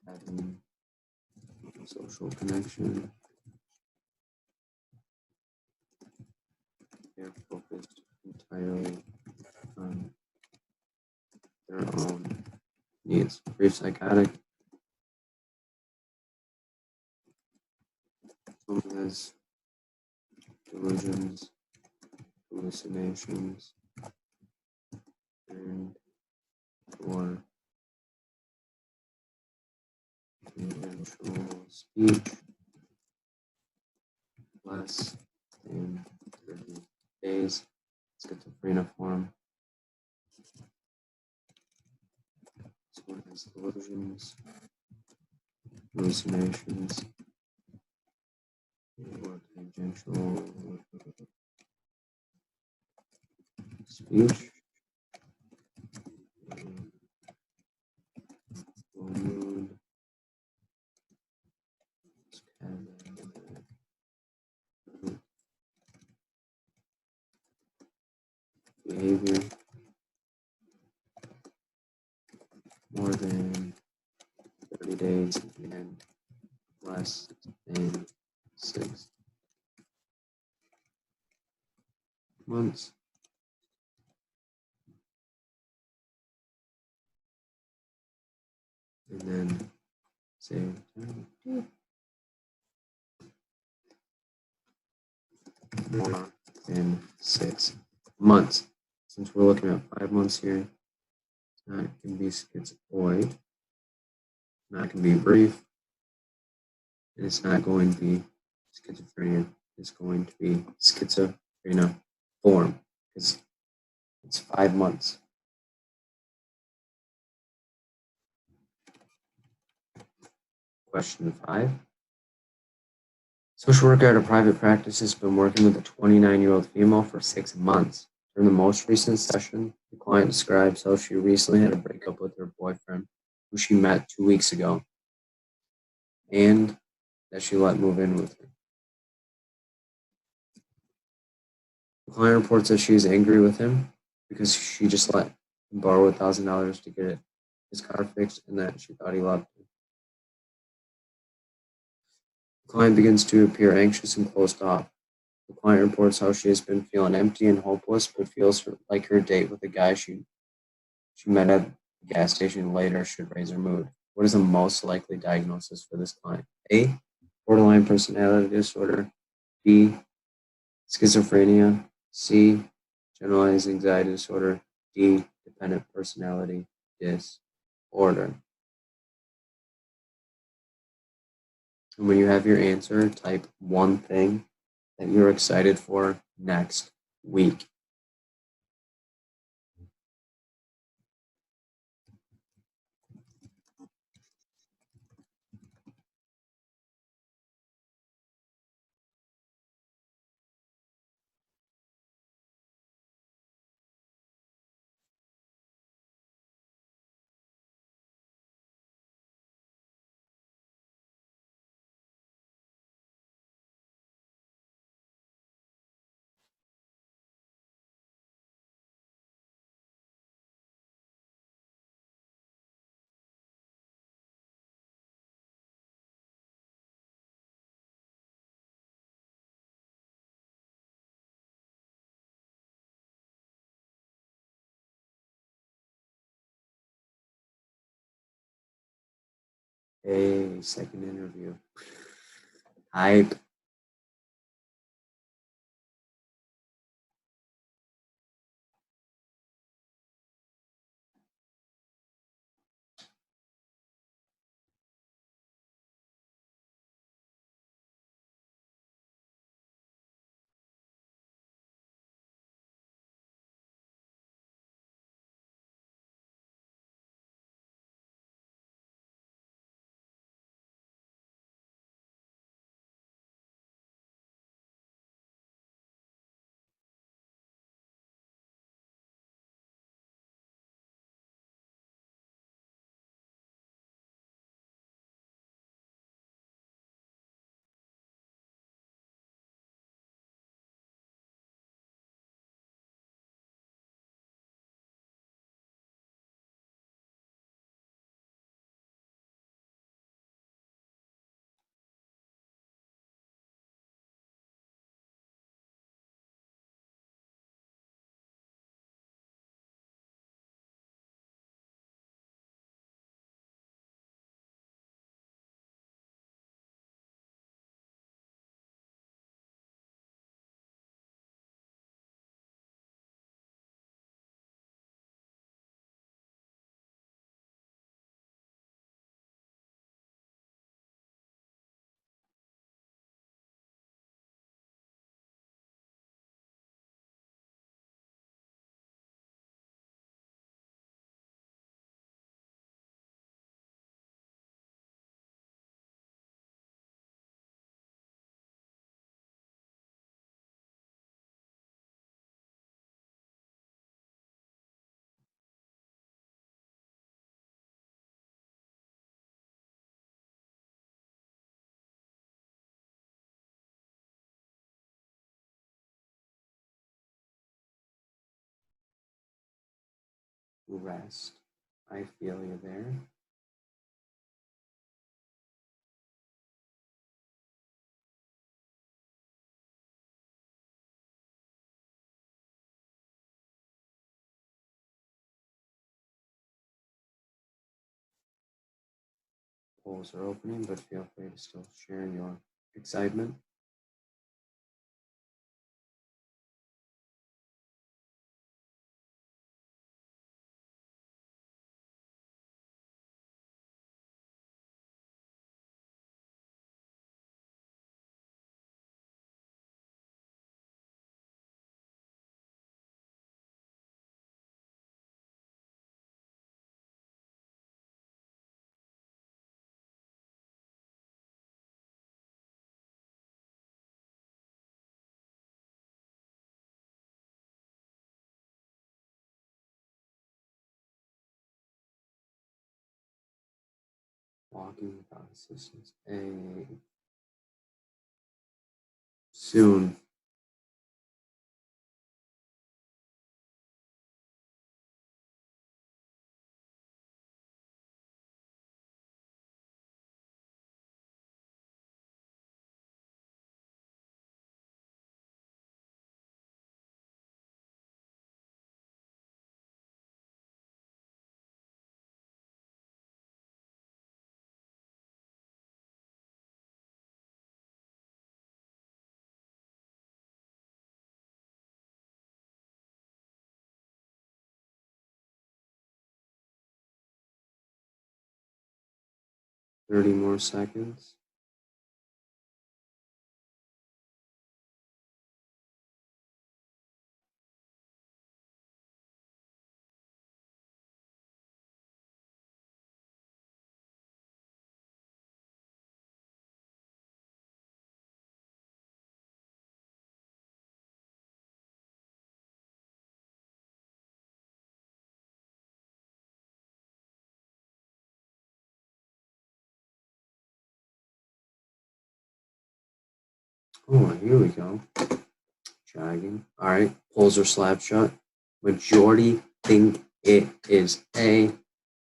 having social connection. They're focused entirely on their own needs. Brief psychotic. Someone has delusions, hallucinations, and or eventual speech less than 30 days. Schizophrenia form. Someone has delusions, hallucinations, or tangential speech. Mood, behavior more than 30 days and less than 6 months. And then say more than 6 months. Since we're looking at 5 months here, that can be schizoid. That can be brief. And it's not going to be schizophrenia. It's going to be schizophrenia form because it's 5 months. Question 5. Social worker at a private practice has been working with a 29-year-old female for 6 months. During the most recent session, the client describes how she recently had a breakup with her boyfriend, who she met 2 weeks ago, and that she let move in with her. The client reports that she is angry with him because she just let him borrow $1,000 to get his car fixed and that she thought he loved her. The client begins to appear anxious and closed off. The client reports how she has been feeling empty and hopeless, but feels like her date with the guy she met at the gas station later should raise her mood. What is the most likely diagnosis for this client? A, borderline personality disorder. B, schizophrenia. C, generalized anxiety disorder. D, dependent personality disorder. And when you have your answer, type one thing that you're excited for next week. A second interview. Hype. Rest. I feel you there. Polls are opening, but feel free to still share your excitement. Walking without assistance. A soon. 30 more seconds. Oh, here we go. Jogging. All right, pulls are slap shot. Majority think it is A.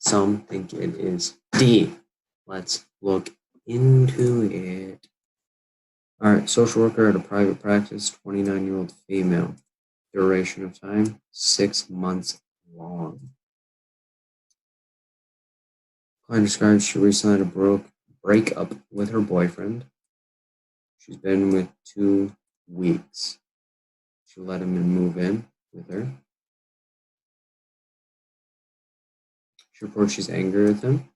Some think it is D. Let's look into it. All right, social worker at a private practice, 29-year-old female. Duration of time, 6 months long. Client describes she recently had a breakup with her boyfriend. She's been with 2 weeks. She let him move in with her. She reports she's angry with him.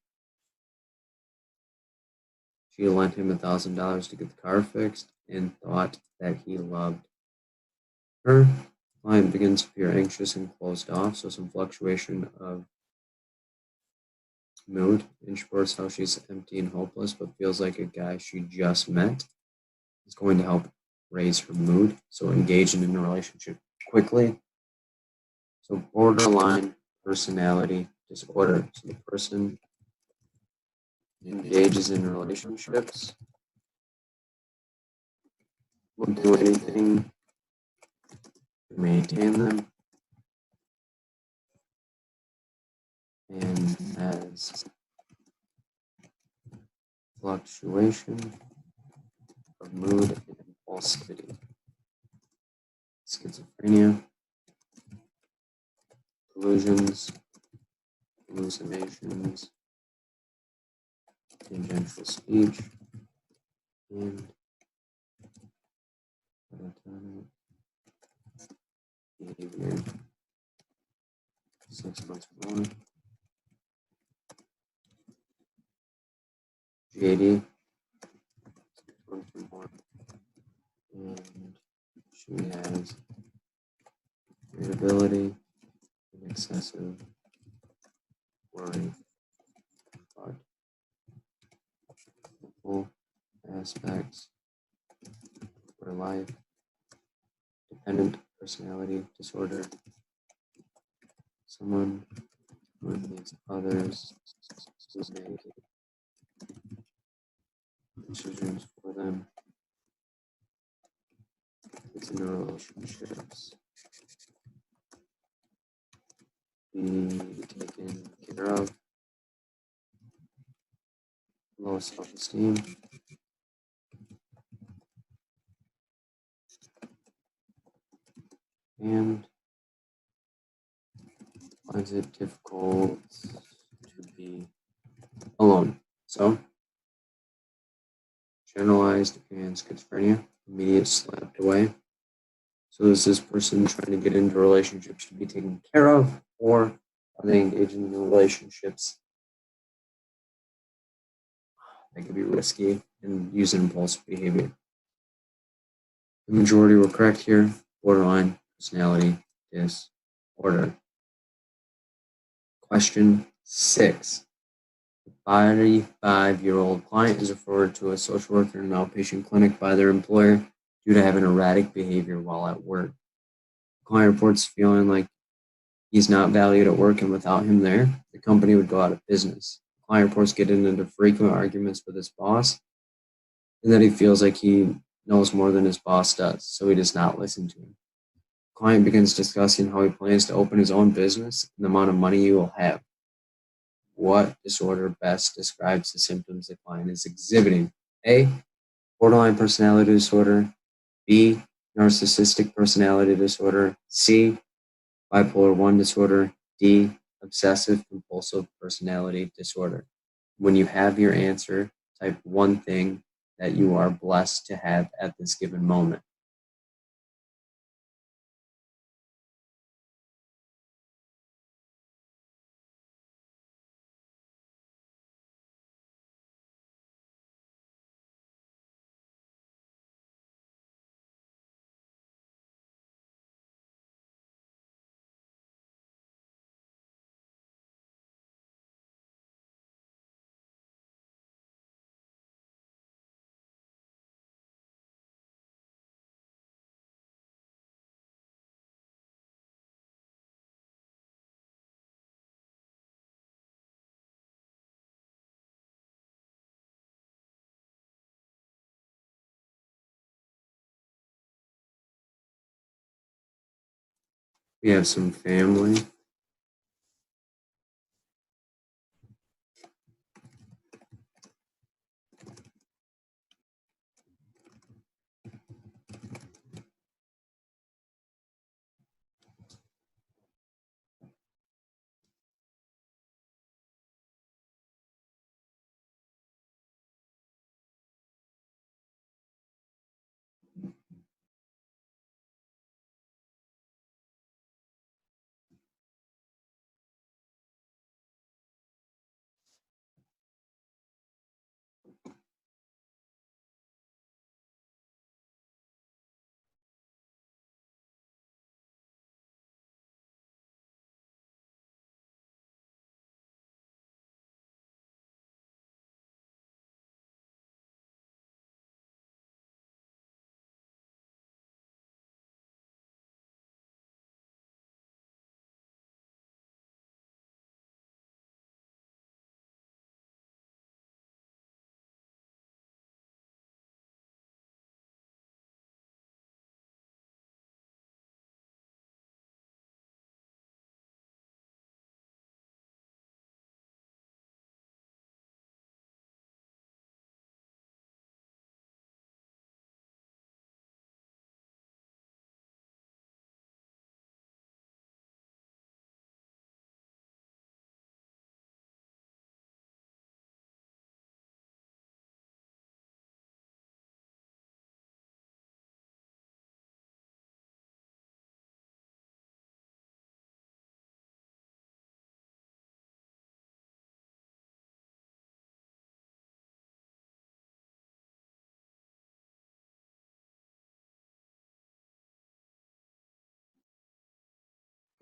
She lent him $1,000 to get the car fixed and thought that he loved her. Client begins to appear anxious and closed off, so some fluctuation of mood. And she reports how she's empty and hopeless, but feels like a guy she just met is going to help raise her mood. So engaging in a relationship quickly. So borderline personality disorder. So the person engages in relationships, will do anything to maintain them, and has fluctuation of mood and impulsivity. Schizophrenia, delusions, hallucinations, tangential speech, and catatonic behavior. 6 months more. GAD, 6 months more. And she has irritability and excessive worry about all aspects of her life. Dependent personality disorder. Someone who needs others to make decisions for them. It's in relationships. Be taken care of. Low self-esteem. And finds it difficult to be alone. So, generalized and schizophrenia, immediate slapped away. So is this person trying to get into relationships to be taken care of, or are they engaging in relationships that could be risky and use impulsive behavior? The majority were correct here. Borderline personality disorder. Question 6. The 45-year-old client is referred to a social worker in an outpatient clinic by their employer due to having erratic behavior while at work. The client reports feeling like he's not valued at work, and without him there, the company would go out of business. The client reports getting into frequent arguments with his boss, and that he feels like he knows more than his boss does, so he does not listen to him. The client begins discussing how he plans to open his own business and the amount of money he will have. What disorder best describes the symptoms the client is exhibiting? A. Borderline personality disorder. B. Narcissistic personality disorder. C. Bipolar 1 disorder. D. Obsessive compulsive personality disorder. When you have your answer, type one thing that you are blessed to have at this given moment. We have some family.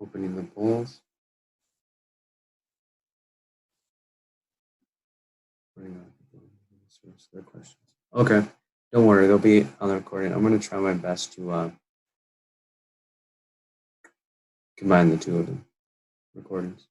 Opening the polls. Their questions. Okay, don't worry, they'll be on the recording. I'm going to try my best to combine the two of them recordings.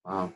Wow.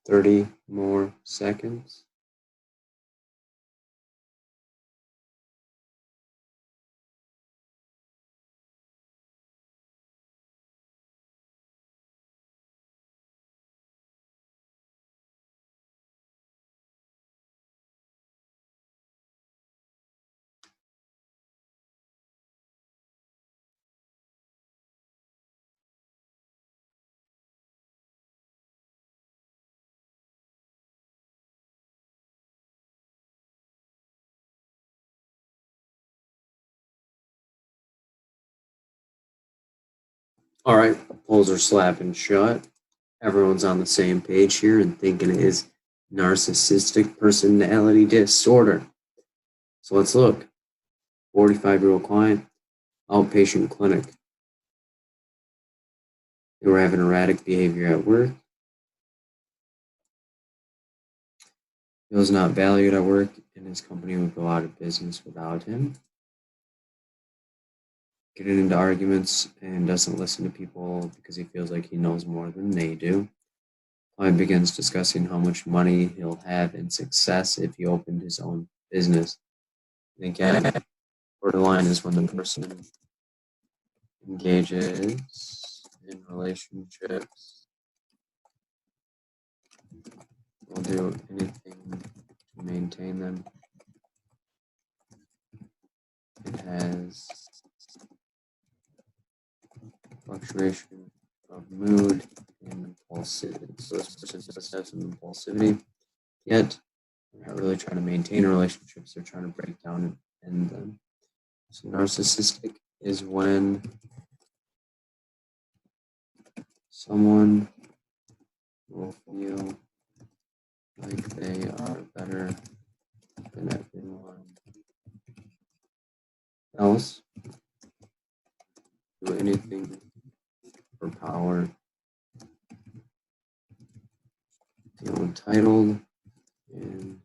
Thirty more seconds. All right, polls are slapping shut. Everyone's on the same page here and thinking it is narcissistic personality disorder. So let's look. 45-year-old client, outpatient clinic. They were having erratic behavior at work. Feels not valued at work, and his company would go out of business without him. Getting into arguments and doesn't listen to people because he feels like he knows more than they do. Client begins discussing how much money he'll have in success if he opened his own business. And again, borderline is when the person engages in relationships, will do anything to maintain them. It has fluctuation of mood and impulsivity. So this person does have some impulsivity, yet they're not really trying to maintain relationships, they're trying to break down and end them. So narcissistic is when someone will feel like they are better than everyone else, do anything for power, feel entitled, and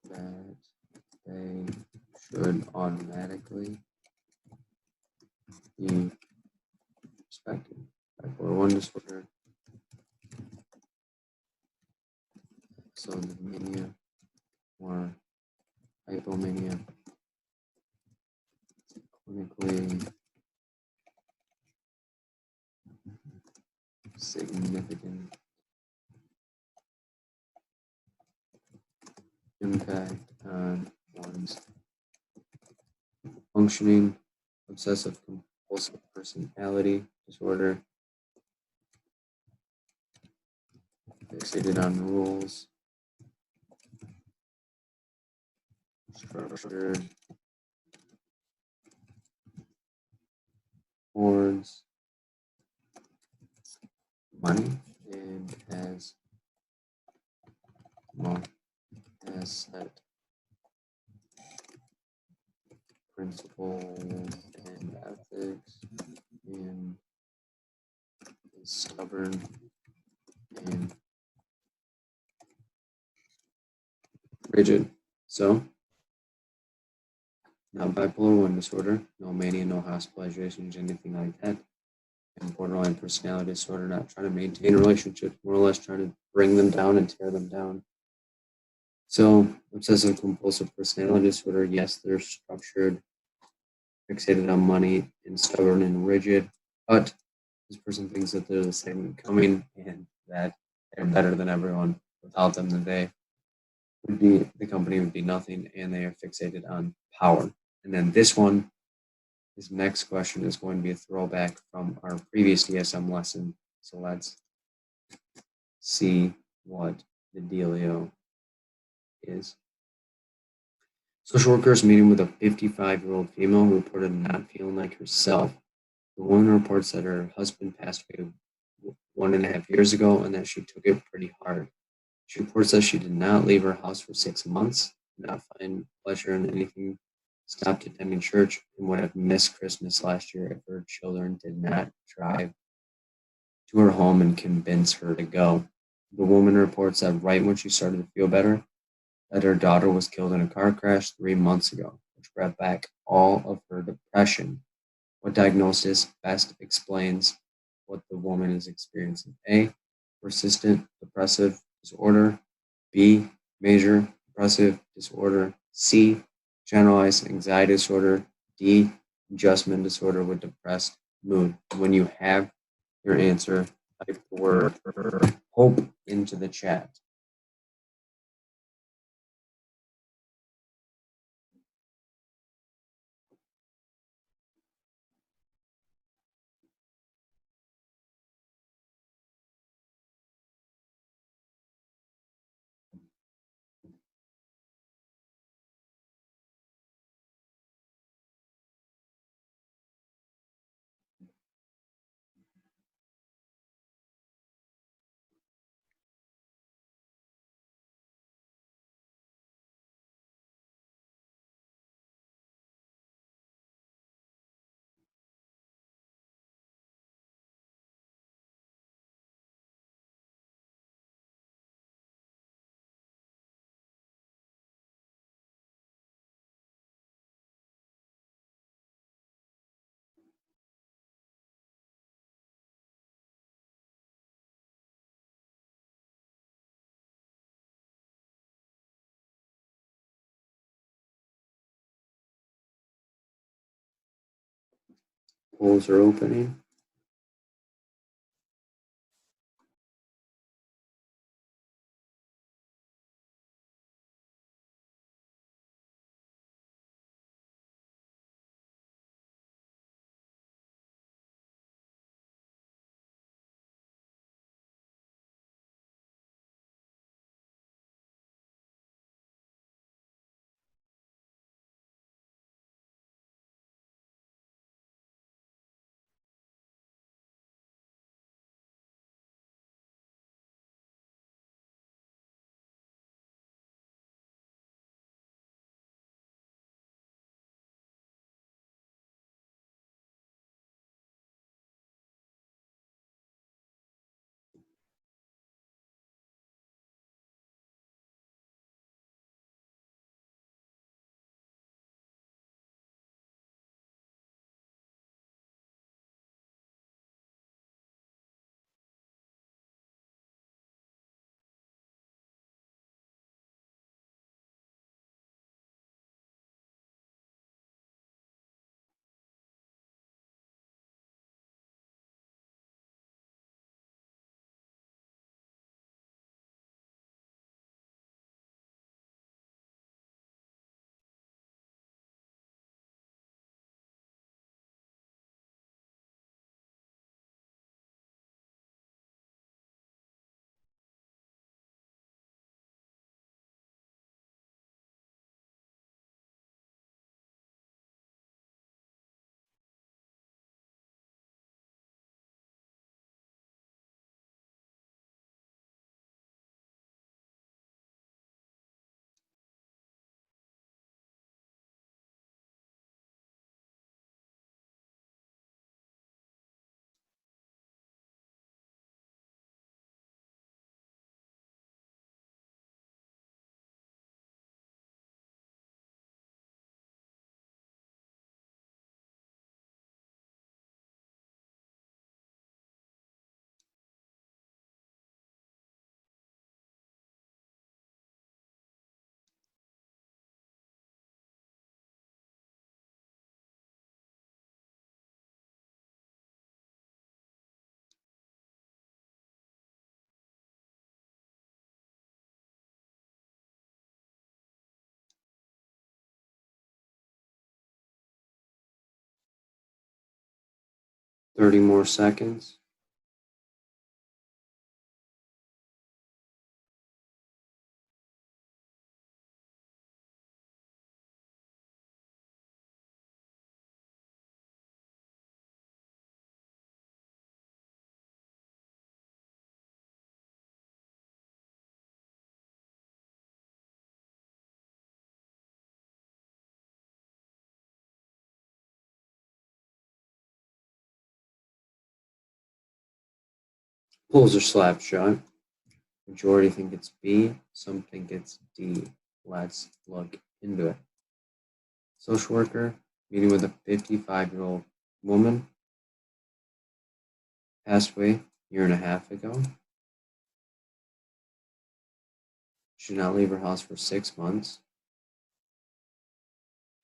that they should automatically be respected. Bipolar 1 disorder, so the mania or hypomania, clinically significant impact on one's functioning, obsessive compulsive personality disorder, fixated on rules, structured towards money, and has set principles and ethics, and is stubborn and rigid. So, not bipolar 1 disorder, no mania, no hospitalizations, anything like that. And borderline personality disorder, not trying to maintain relationships, more or less trying to bring them down and tear them down. So, obsessive compulsive personality disorder, yes, they're structured, fixated on money, and stubborn and rigid, but this person thinks that they're the second coming and that they're better than everyone. Without them, the company would be nothing, and they are fixated on power. And then this next question is going to be a throwback from our previous DSM lesson. So let's see what the dealio is. Social worker is meeting with a 55-year-old female who reported not feeling like herself. The woman reports that her husband passed away 1.5 years ago and that she took it pretty hard. She reports that she did not leave her house for 6 months, did not find pleasure in anything, stopped attending church, and would have missed Christmas last year if her children did not drive to her home and convince her to go. The woman reports that right when she started to feel better, that her daughter was killed in a car crash 3 months ago, which brought back all of her depression. What diagnosis best explains what the woman is experiencing? A, persistent depressive disorder. B, major depressive disorder. C, generalized anxiety disorder. D, adjustment disorder with depressed mood. When you have your answer, type the word hope into the chat. Polls are opening. Thirty more seconds. Polls are slap shot. Majority think it's B, some think it's D. Let's look into it. Social worker meeting with a 55-year-old woman, passed away a year and a half ago. Should not leave her house for 6 months.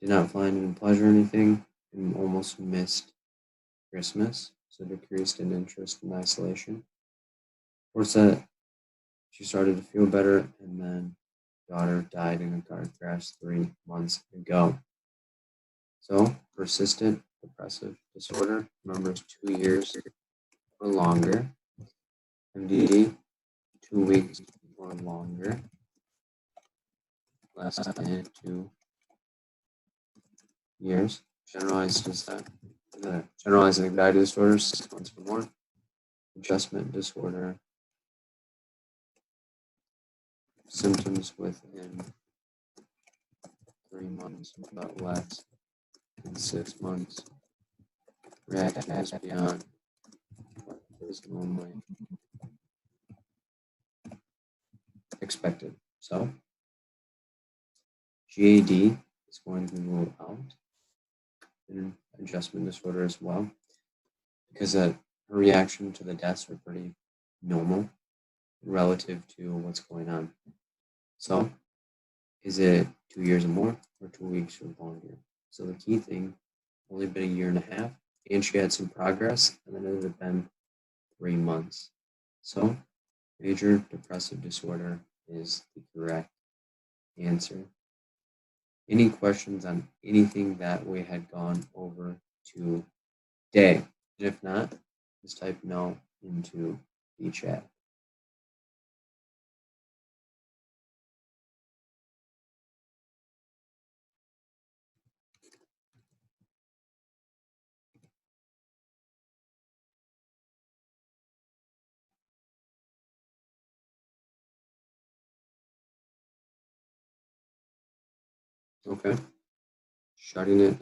Did not find any pleasure or anything, and almost missed Christmas, so decreased in interest in isolation. Reports that she started to feel better, and then daughter died in a car crash 3 months ago. So, persistent depressive disorder, remember, is 2 years or longer. MDD, 2 weeks or longer, less than 2 years. Generalized is that the generalized anxiety disorder, 6 months or more. Adjustment disorder, symptoms within 3 months, but less than 6 months. Reaction is beyond what is normally expected. So, GAD is going to be ruled out, and adjustment disorder as well, because her reaction to the deaths are pretty normal relative to what's going on. So, is it 2 years or more, or 2 weeks or longer? So the key thing, only been a year and a half, and she had some progress, and then it had been 3 months. So, major depressive disorder is the correct answer. Any questions on anything that we had gone over today? And if not, just type no into the chat. Okay, shutting it